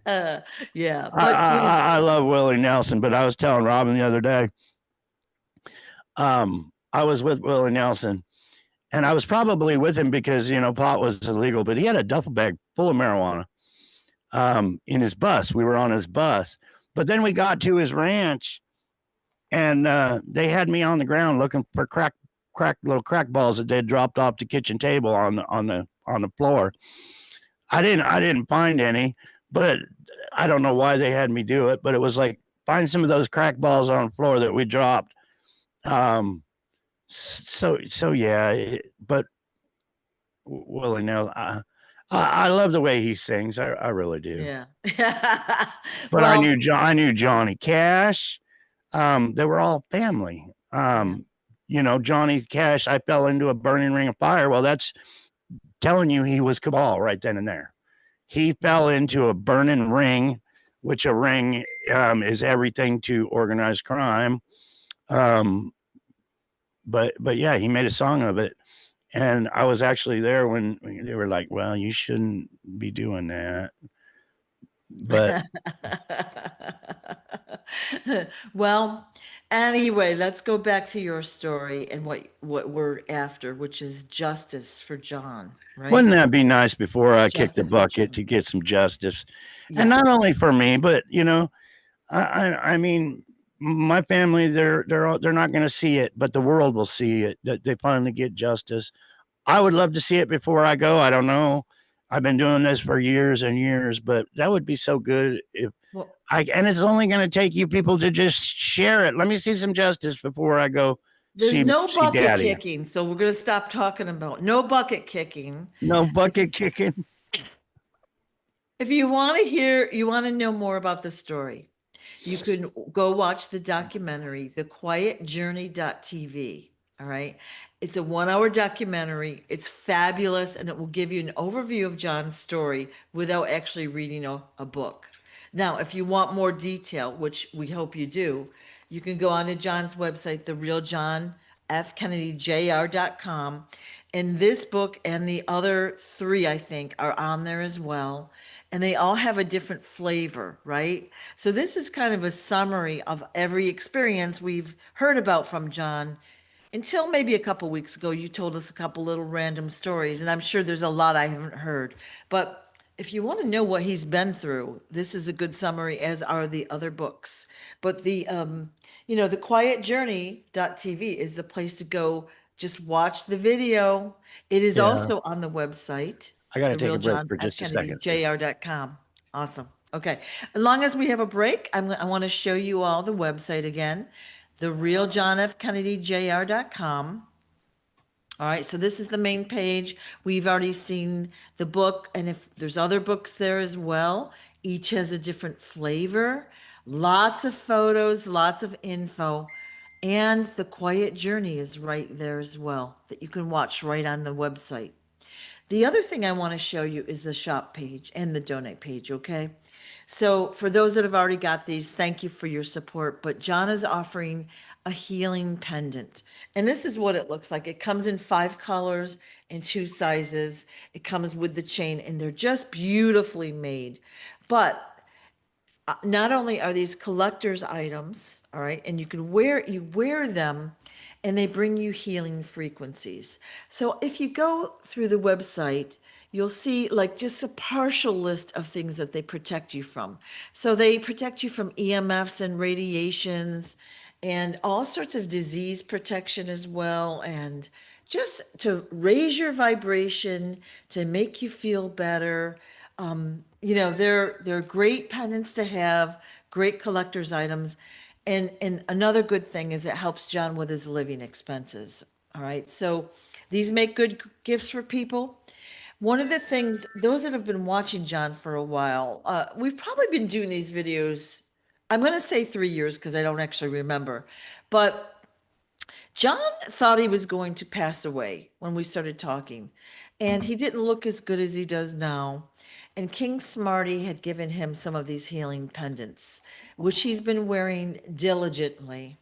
Uh, yeah, I, but I love Willie Nelson, but I was telling Robin the other day, I was with Willie Nelson, and I was probably with him because pot was illegal, but he had a duffel bag full of marijuana in his bus. We were on his bus, but then we got to his ranch, and they had me on the ground looking for little crack balls that they'd dropped off the kitchen table on the floor. I didn't find any, but I don't know why they had me do it, but it was like find some of those crack balls on the floor that we dropped. So yeah, but Willie Nelson, I love the way he sings. I really do. yeah. But Well, I knew Johnny Cash. They were all family. yeah. Johnny Cash. I fell into a burning ring of fire. Well, that's telling you he was cabal right then and there. He fell into a burning ring, which a ring is everything to organized crime. But yeah, he made a song of it. And I was actually there when they were like, well, you shouldn't be doing that. But Well, anyway, let's go back to your story and what we're after, which is justice for John, right? wouldn't that be nice before I kick the Justice for bucket John. to get some justice? And Yeah. not only for me, but I mean, my family, they're not going to see it, but the world will see it that they finally get justice. I would love to see it before I go. I don't know. I've been doing this for years and years, but that would be so good if Well, and it's only going to take you people to just share it. Let me see some justice before I go there's see no see bucket daddy. kicking, so we're going to stop talking about no bucket kicking. No bucket kicking. If you want to hear, you want to know more about the story, you can go watch the documentary, thequietjourney.tv. All right. It's a 1 hour documentary. It's fabulous and it will give you an overview of John's story without actually reading a book. Now, if you want more detail, which we hope you do, you can go on to John's website, therealjohnfkennedyjr.com. And this book and the other three, I think, are on there as well. And they all have a different flavor, right? So this is kind of a summary of every experience we've heard about from John until maybe a couple weeks ago. You told us a couple little random stories, and I'm sure there's a lot I haven't heard. But if you want to know what he's been through, this is a good summary, as are the other books. But the quietjourney.tv is the place to go. Just watch the video. It is Yeah. also on the website, I got to the take real a break John for F. just a Kennedy, second. jr.com. Awesome. Okay. As long as we have a break, I want to show you all the website again, the real John F. Kennedy, jr.com. All right, so this is the main page. We've already seen the book, and if there's other books there as well, each has a different flavor, lots of photos, lots of info, and The Quiet Journey is right there as well that you can watch right on the website. The other thing I want to show you is the shop page and the donate page, okay? So for those that have already got these, thank you for your support. But John is offering a healing pendant. And this is what it looks like. It comes in 5 colors and 2 sizes. It comes with the chain, and they're just beautifully made. But not only are these collector's items, all right, and you wear them and they bring you healing frequencies. So if you go through the website, you'll see like just a partial list of things that they protect you from. So they protect you from EMFs and radiations and all sorts of disease protection as well, and just to raise your vibration, to make you feel better. They're great pendants to have, great collector's items. And another good thing is it helps John with his living expenses. All right. So these make good gifts for people. One of the things, those that have been watching John for a while, we've probably been doing these videos, I'm going to say 3 years because I don't actually remember. But John thought he was going to pass away when we started talking, and he didn't look as good as he does now. And King Smarty had given him some of these healing pendants, which he's been wearing diligently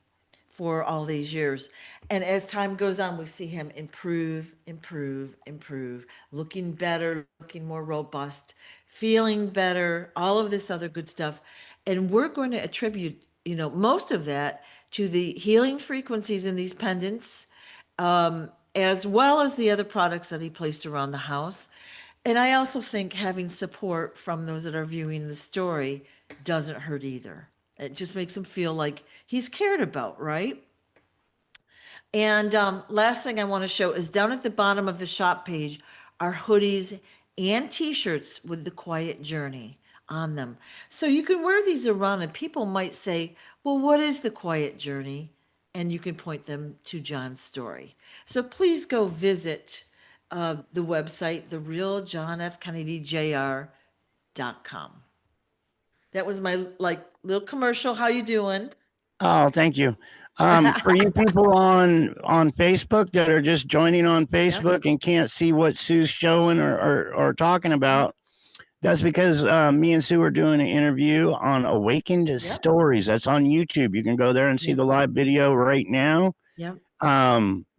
for all these years. And as time goes on, we see him improve, improve, improve, looking better, looking more robust, feeling better, all of this other good stuff. And we're going to attribute, most of that to the healing frequencies in these pendants, as well as the other products that he placed around the house. And I also think having support from those that are viewing the story doesn't hurt either. It just makes him feel like he's cared about, right? And last thing I want to show is down at the bottom of the shop page are hoodies and t-shirts with the quiet journey on them. So you can wear these around and people might say, well, what is the quiet journey? And you can point them to John's story. So please go visit the website, therealjohnfkennedyjr.com. That was my little commercial. How you doing? Oh, thank you. For you people on Facebook that are just joining on Facebook and can't see what Sue's showing or talking about, that's because me and Sue are doing an interview on Awakened Stories. That's on YouTube. You can go there and see the live video right now. Yep.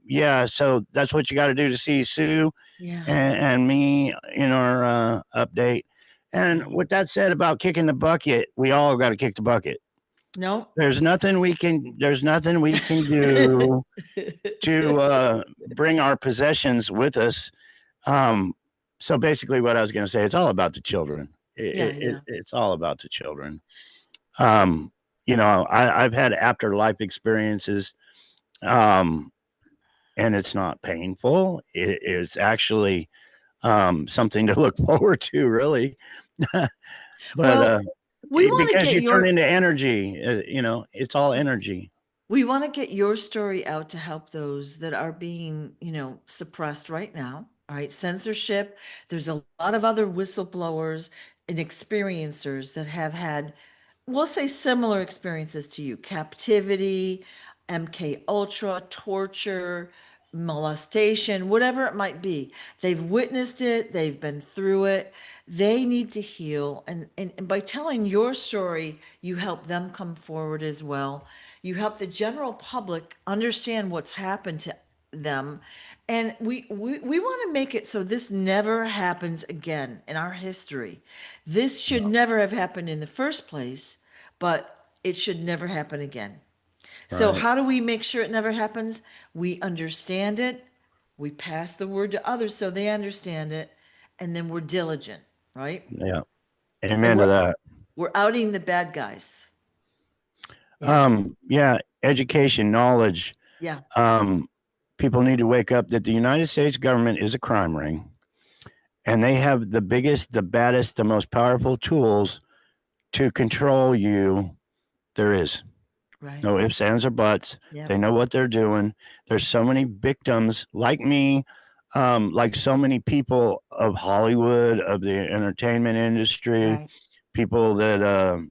Yeah, so that's what you got to do to see Sue and me in our update. And with that said about kicking the bucket, we all got to kick the bucket. No. There's nothing we can do to bring our possessions with us. So basically what I was going to say, it's all about the children. It's all about the children. I've had afterlife experiences, and it's not painful. It's actually something to look forward to, really. But because you turn into energy, it's all energy. We want to get your story out to help those that are being, suppressed right now. All right. Censorship. There's a lot of other whistleblowers and experiencers that have had, we'll say, similar experiences to you: captivity, MK Ultra, torture, molestation, whatever it might be. They've witnessed it, they've been through it. They need to heal. And by telling your story, you help them come forward as well. You help the general public understand what's happened to them. And we want to make it so this never happens again in our history. This should never have happened in the first place, but it should never happen again. So how do we make sure it never happens? We understand it. We pass the word to others so they understand it. And then we're diligent, right? Yeah. Amen to that. We're outing the bad guys. Education, knowledge. Yeah. People need to wake up that the United States government is a crime ring, and they have the biggest, the baddest, the most powerful tools to control you there is. Right. No ifs, ands, or buts. Yep. They know what they're doing. There's so many victims like me, like so many people of Hollywood, of the entertainment industry, people that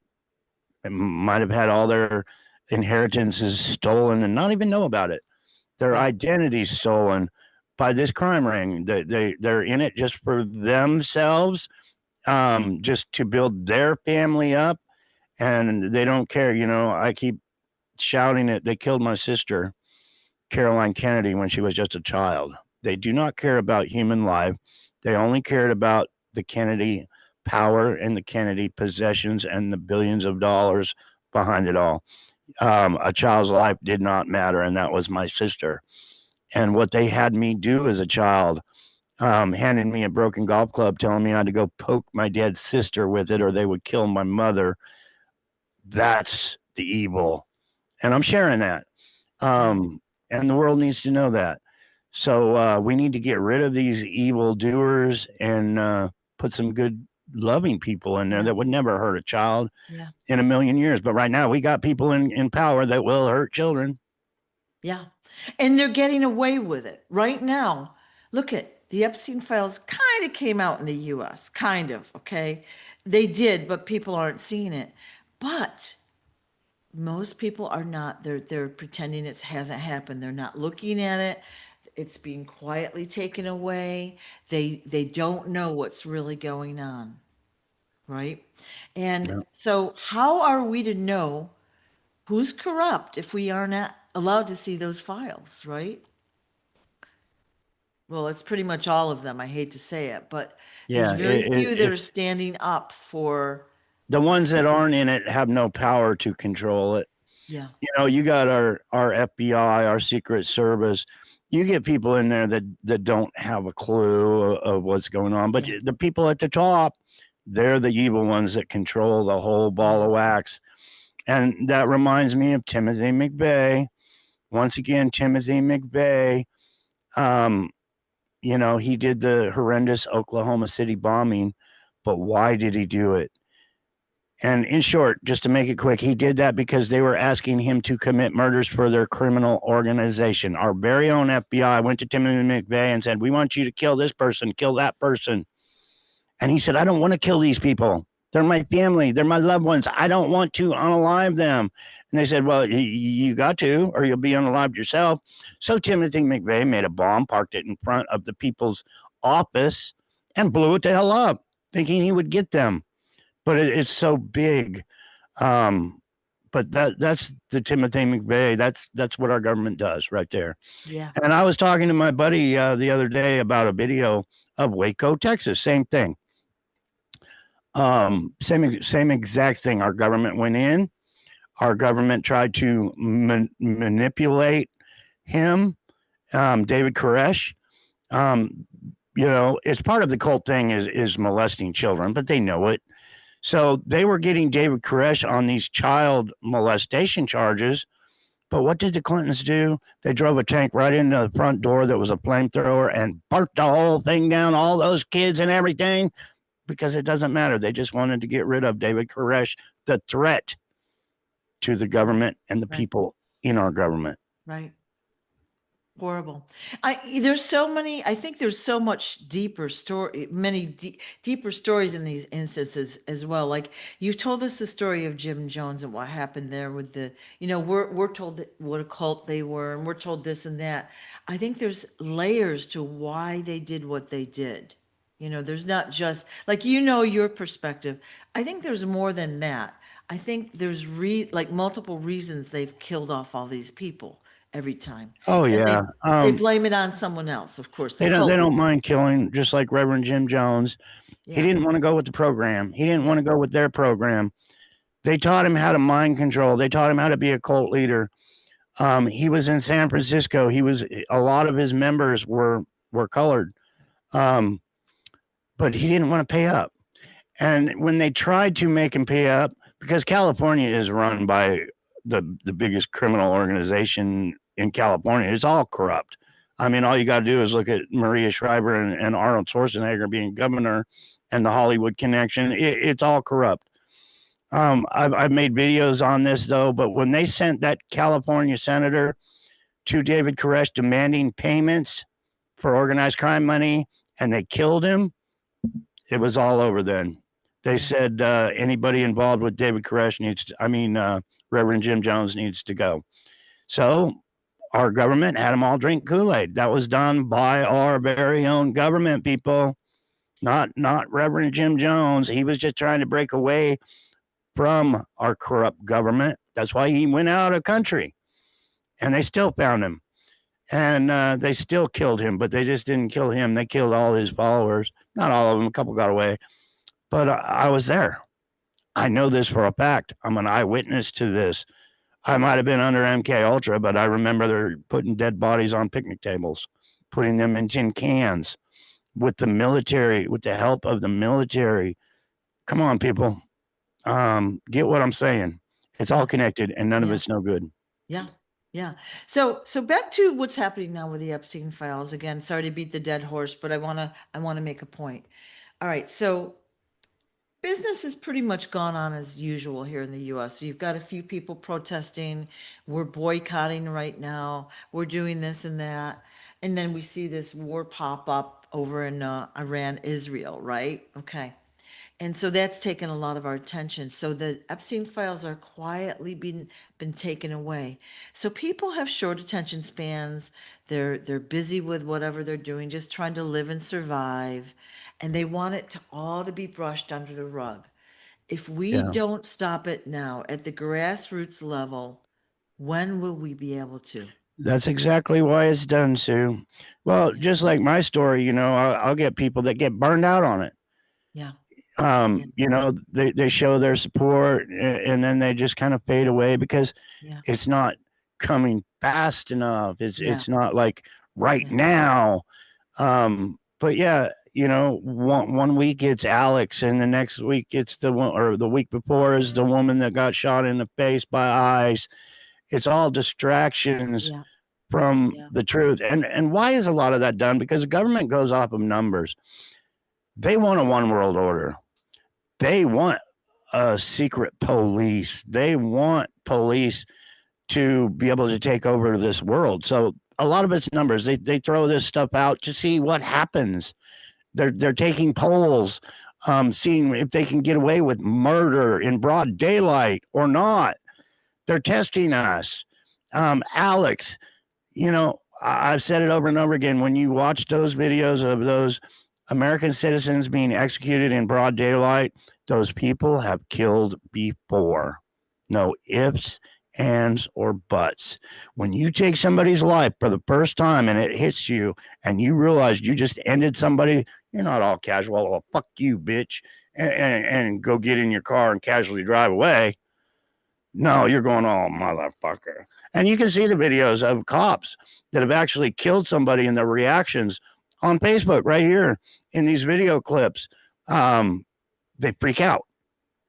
might have had all their inheritances stolen and not even know about it. Their identities stolen by this crime ring. They're in it just for themselves, just to build their family up, and they don't care. I keep shouting it. They killed my sister, Caroline Kennedy, when she was just a child. They do not care about human life. They only cared about the Kennedy power and the Kennedy possessions and the billions of dollars behind it all. A child's life did not matter, and that was my sister. And what they had me do as a child, handing me a broken golf club, telling me I had to go poke my dead sister with it or they would kill my mother. That's the evil. And I'm sharing that. And the world needs to know that. So we need to get rid of these evil doers and put some good, loving people in there that would never hurt a child in a million years. But right now, we got people in power that will hurt children. Yeah. And they're getting away with it right now. Look at the Epstein files kind of came out in the US, kind of, okay? They did, but people aren't seeing it. But most people are not, they're pretending it hasn't happened. They're not looking at it. It's being quietly taken away. They don't know what's really going on. Right? And so how are we to know who's corrupt if we are not allowed to see those files, right? Well, it's pretty much all of them. I hate to say it, but there's very few that are standing up for. The ones that aren't in it have no power to control it. Yeah. You got our FBI, our Secret Service. You get people in there that don't have a clue of what's going on. But the people at the top, they're the evil ones that control the whole ball of wax. And that reminds me of Timothy McVeigh. Once again, Timothy McVeigh, he did the horrendous Oklahoma City bombing, but why did he do it? And in short, just to make it quick, he did that because they were asking him to commit murders for their criminal organization. Our very own FBI went to Timothy McVeigh and said, we want you to kill this person, kill that person. And he said, I don't want to kill these people. They're my family. They're my loved ones. I don't want to unalive them. And they said, well, you got to, or you'll be unalived yourself. So Timothy McVeigh made a bomb, parked it in front of the people's office, and blew it the hell up, thinking he would get them. But it's so big. But that's the Timothy McVeigh. That's what our government does right there. Yeah. And I was talking to my buddy the other day about a video of Waco, Texas. Same thing. Same exact thing. Our government went in. Our government tried to manipulate him, David Koresh. It's part of the cult thing is molesting children, but they know it. So they were getting David Koresh on these child molestation charges. But what did the Clintons do? They drove a tank right into the front door that was a flamethrower and burnt the whole thing down, all those kids and everything, because it doesn't matter. They just wanted to get rid of David Koresh, the threat to the government and the people in our government. Right. Horrible. There's so many, I think there's so much deeper story, many deeper stories in these instances as well. Like you've told us the story of Jim Jones and what happened there with the, we're told that what a cult they were, and we're told this and that. I think there's layers to why they did what they did. There's not just like, your perspective. I think there's more than that. I think there's like multiple reasons they've killed off all these people every time. Oh yeah. They blame it on someone else, of course. They don't mind killing, just like Reverend Jim Jones. Yeah. He didn't want to go with the program. He didn't want to go with their program. They taught him how to mind control. They taught him how to be a cult leader. He was in San Francisco. A lot of his members were colored. But he didn't want to pay up. And when they tried to make him pay up, because California is run by the biggest criminal organization in California, it's all corrupt. I mean, all you got to do is look at Maria Shriver and Arnold Schwarzenegger being governor and the Hollywood connection. It's all corrupt. I've made videos on this, though, but when they sent that California senator to David Koresh demanding payments for organized crime money and they killed him, it was all over then. They said anybody involved with David Koresh Reverend Jim Jones needs to go. So our government had them all drink Kool-Aid. That was done by our very own government, people. Not Reverend Jim Jones. He was just trying to break away from our corrupt government. That's why he went out of the country, and they still found him, and they still killed him. But they just didn't kill him. They killed all his followers. Not all of them. A couple got away. But I was there. I know this for a fact. I'm an eyewitness to this. I might have been under MK Ultra, but I remember they're putting dead bodies on picnic tables, putting them in tin cans with the military, with the help of the military. Come on, people. Get what I'm saying. It's all connected, and none of it's no good. Yeah. Yeah. So back to what's happening now with the Epstein files. Again, sorry to beat the dead horse, but I want to make a point. All right. So business has pretty much gone on as usual here in the US. So you've got a few people protesting. We're boycotting right now. We're doing this and that. And then we see this war pop up over in Iran, Israel, right? Okay. And so that's taken a lot of our attention. So the Epstein files are quietly been taken away. So people have short attention spans. They're busy with whatever they're doing, just trying to live and survive, and they want it to all to be brushed under the rug. If we don't stop it now at the grassroots level, when will we be able to? That's exactly why it's done, Sue. Well, just like my story, I'll get people that get burned out on it. Yeah. They show their support and then they just kind of fade away because it's not coming fast enough. It's not like right now. But one week it's Alex, and the next week it's the one, or the week before is the woman that got shot in the face by ICE. It's all distractions from the truth. And why is a lot of that done? Because the government goes off of numbers. They want a one world order. They want a secret police. They want police to be able to take over this world. So a lot of it's numbers. They throw this stuff out to see what happens. They're taking polls, seeing if they can get away with murder in broad daylight or not. They're testing us. Alex, I've said it over and over again. When you watch those videos of those American citizens being executed in broad daylight, those people have killed before. No ifs, ands, or buts. When you take somebody's life for the first time and it hits you and you realize you just ended somebody, you're not all casual. Oh, fuck you, bitch. And go get in your car and casually drive away. No, you're going, oh, motherfucker. And you can see the videos of cops that have actually killed somebody and their reactions on Facebook right here in these video clips. They freak out.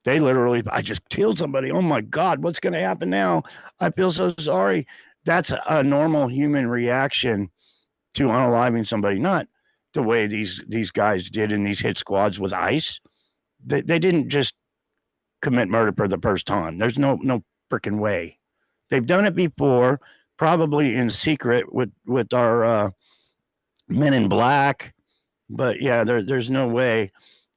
They literally, I just killed somebody. Oh my God, what's going to happen now? I feel so sorry. That's a normal human reaction to unaliving somebody, not the way these guys did in these hit squads with ICE. They didn't just commit murder for the first time. There's no freaking way. They've done it before, probably in secret with our Men in Black. But yeah, there's no way.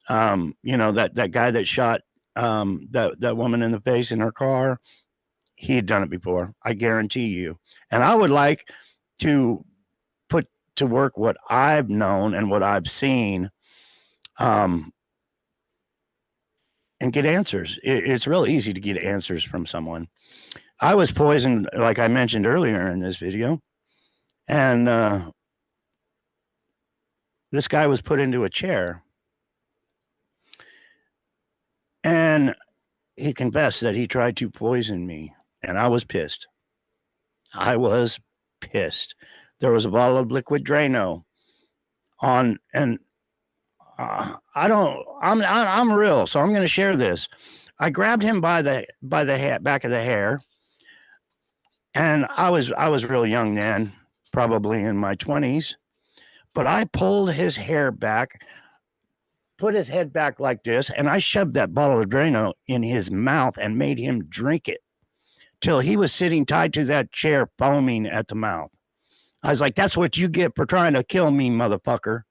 That guy that shot that woman in the face in her car, he had done it before. I guarantee you. And I would like to put to work what I've known and what I've seen, and get answers. It's real easy to get answers from someone. I was poisoned, like I mentioned earlier in this video, and this guy was put into a chair, and he confessed that he tried to poison me, and I was pissed. I was pissed. There was a bottle of liquid Drano on, and I'm real, so I'm going to share this. I grabbed him by the back of the hair, and I was real young then, probably in my 20s, but I pulled his hair back, put his head back like this, and I shoved that bottle of Drano in his mouth and made him drink it till he was sitting tied to that chair, foaming at the mouth. I was like, that's what you get for trying to kill me, motherfucker.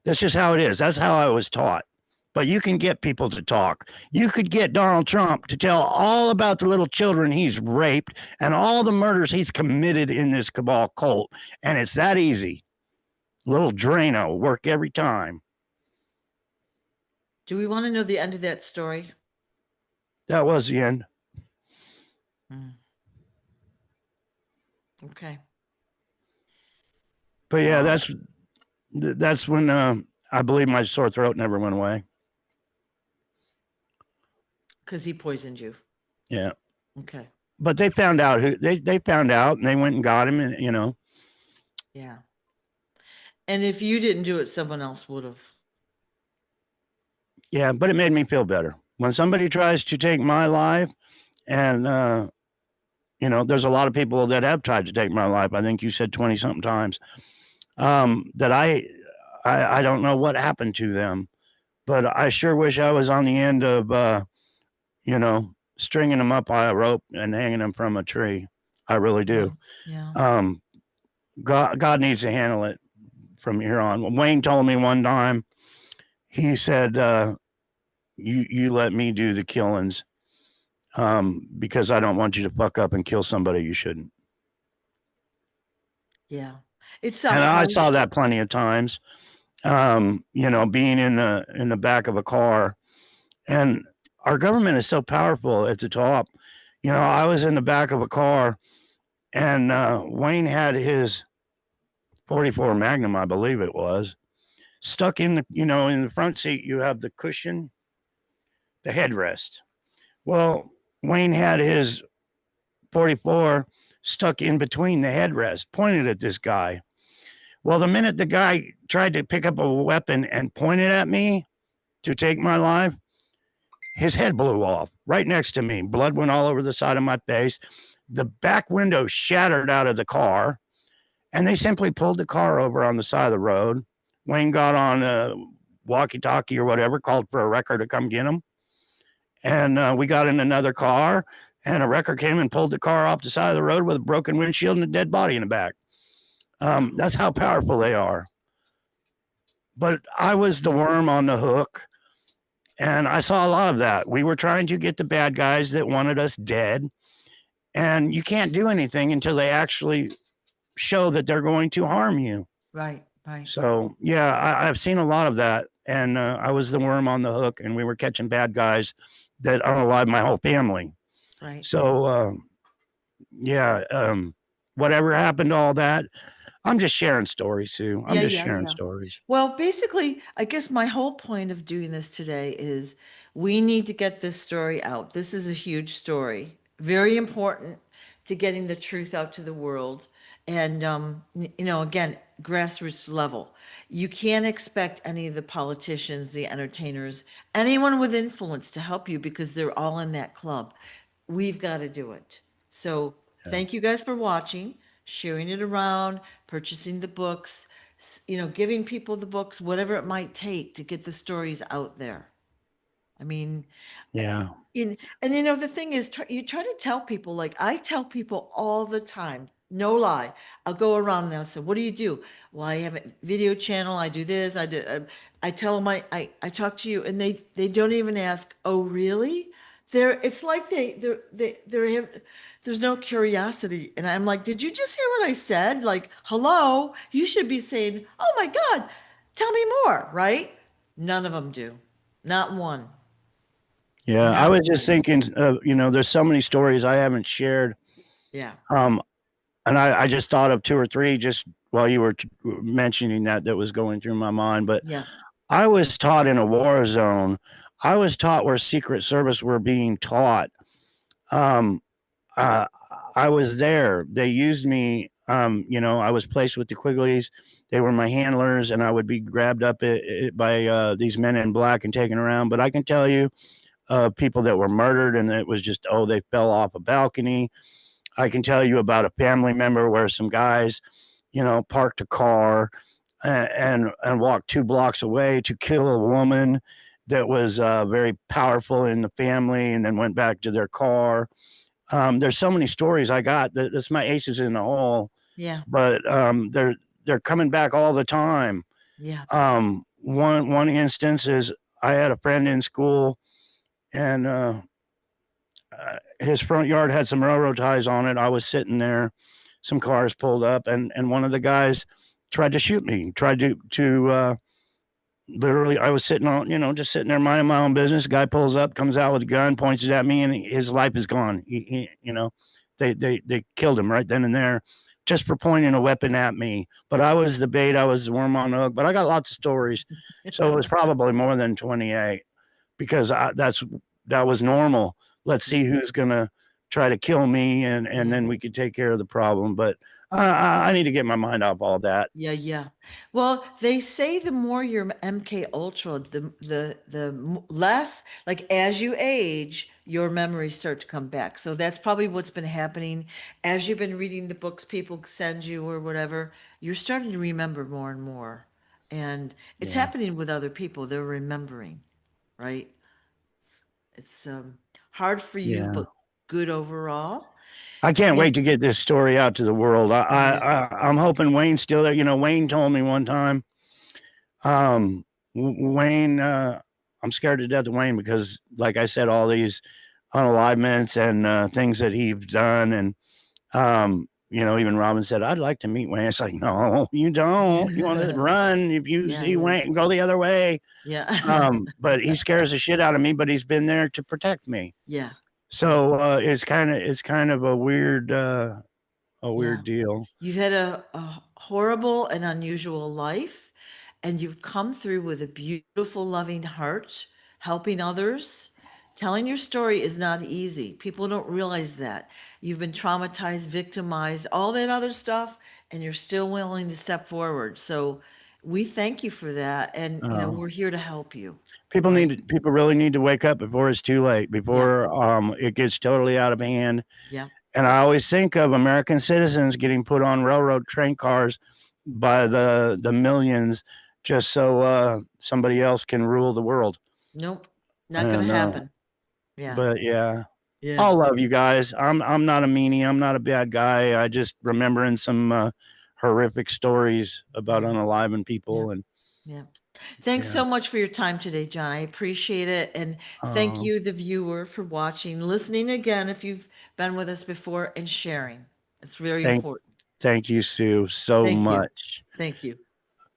That's just how it is. That's how I was taught. But you can get people to talk. You could get Donald Trump to tell all about the little children he's raped and all the murders he's committed in this cabal cult. And it's that easy. Little Drano work every time. Do we want to know the end of that story? That was the end. Okay. But yeah, Wow. that's when I believe my sore throat never went away. Because he poisoned you. Yeah. Okay. But they found out who they found out, and they went and got him, and you know. Yeah. And if you didn't do it, someone else would have. Yeah, but it made me feel better when somebody tries to take my life, and you know, there's a lot of people that have tried to take my life. I think you said 20 something times. That I don't know what happened to them, but I sure wish I was on the end of you know, stringing them up by a rope and hanging them from a tree. I really Yeah. do. Yeah. God needs to handle it from here on. Wayne told me one time, he said, you let me do the killings because I don't want you to fuck up and kill somebody you shouldn't. Yeah. It's And something. I saw that plenty of times. You know, being in the back of a car, and our government is so powerful at the top. You know, I was in the back of a car, and Wayne had his 44 Magnum, I believe it was, stuck in the, you know, in the front seat. You have the cushion, the headrest. Well, Wayne had his 44 stuck in between the headrest, pointed at this guy. Well, the minute the guy tried to pick up a weapon and point it at me to take my life, his head blew off right next to me. Blood went all over the side of my face. The back window shattered out of the car, and they simply pulled the car over on the side of the road. Wayne got on a walkie-talkie or whatever, called for a wrecker to come get him. And we got in another car, and a wrecker came and pulled the car off the side of the road with a broken windshield and a dead body in the back. That's how powerful they are. But I was the worm on the hook, and I saw a lot of that. We were trying to get the bad guys that wanted us dead, and you can't do anything until they actually show that they're going to harm you. Right. Right. So, yeah, I've seen a lot of that, and I was the worm on the hook, and we were catching bad guys that unalived my whole family. Right. So, yeah, whatever happened to all that, I'm just sharing stories, Sue. I'm Yeah. just Yeah. sharing Yeah. stories. Well, basically, I guess my whole point of doing this today is we need to get this story out. This is a huge story, very important to getting the truth out to the world. And, you know, again, grassroots level. You can't expect any of the politicians, the entertainers, anyone with influence to help you because they're all in that club. We've got to do it. So Yeah. thank you guys for watching, sharing it around, purchasing the books, you know, giving people the books, whatever it might take to get the stories out there. I mean, Yeah. and you know, the thing is, you try to tell people, like I tell people all the time, no lie. I'll go around and I'll say, what do you do? Well, I have a video channel. I do this. I do. I tell them I talk to you, and they don't even ask. Oh, really? It's like there's no curiosity, and I'm like, did you just hear what I said? Like, hello, you should be saying, oh my God, tell me more, right? None of them do, not one. Yeah. I Not was just one. thinking, you know, there's so many stories I haven't shared. Yeah. Um, and I just thought of two or three just while you were mentioning that was going through my mind. But Yeah. I was taught in a war zone. I was taught where Secret Service were being taught. Um, uh, I was there. They used me. You know, I was placed with the Quigleys. They were my handlers, and I would be grabbed up by these men in black and taken around. But I can tell you, people that were murdered, and it was just, oh, they fell off a balcony. I can tell you about a family member where some guys, you know, parked a car and walked 2 blocks away to kill a woman that was very powerful in the family, and then went back to their car. There's so many stories I got. That's my aces in the hole, Yeah. but they're coming back all the time. Yeah. One instance is I had a friend in school, and his front yard had some railroad ties on it. I was sitting there, some cars pulled up, and one of the guys tried to shoot me, tried to literally, I was sitting on, just sitting there minding my own business. Guy pulls up, comes out with a gun, points it at me, and his life is gone. They killed him right then and there, just for pointing a weapon at me. But I was the bait, I was the worm on the hook. But I got lots of stories, so it was probably more than 28 because that was normal. Let's see who's gonna try to kill me, and then we could take care of the problem. But I need to get my mind off all that. Yeah. Well, they say the more you're MK Ultra, less, like, as you age, your memories start to come back. So that's probably what's been happening as you've been reading the books people send you or whatever. You're starting to remember more and more, and it's Yeah, happening with other people. They're remembering, right? It's hard for you, yeah. but good overall. I can't Yeah. wait to get this story out to the world. Yeah. I'm hoping Wayne's still there. Wayne told me one time, um, Wayne, I'm scared to death of Wayne because, like I said, all these unalivements and things that he's done. And, even Robin said, I'd like to meet Wayne. It's like, no, you don't. You want to run. If you Yeah, see yeah. Wayne, go the other way. Yeah. But he scares the shit out of me, but he's been there to protect me. Yeah. Yeah. So it's kind of a Yeah. weird deal. You've had a horrible and unusual life, and you've come through with a beautiful, loving heart, helping others. Telling your story is not easy. People don't realize that. You've been traumatized, victimized, all that other stuff, and you're still willing to step forward. So we thank you for that. And, Uh, we're here to help you. Right? people really need to wake up before it's too late, Yeah. before it gets totally out of hand. Yeah. And I always think of American citizens getting put on railroad train cars by the millions just so somebody else can rule the world. Nope. Not going to And happen. Yeah. but yeah, Yeah. I love you guys. I'm not a meanie. I'm not a bad guy. I just remembering some horrific stories about Yeah. unaliving Yeah. people and Yeah. Thanks yeah. so much for your time today, John. I appreciate it. And thank Oh, you, the viewer, for watching, listening again if you've been with us before, and sharing. It's very thank important. thank you, Sue, so Thank you. much. Thank you.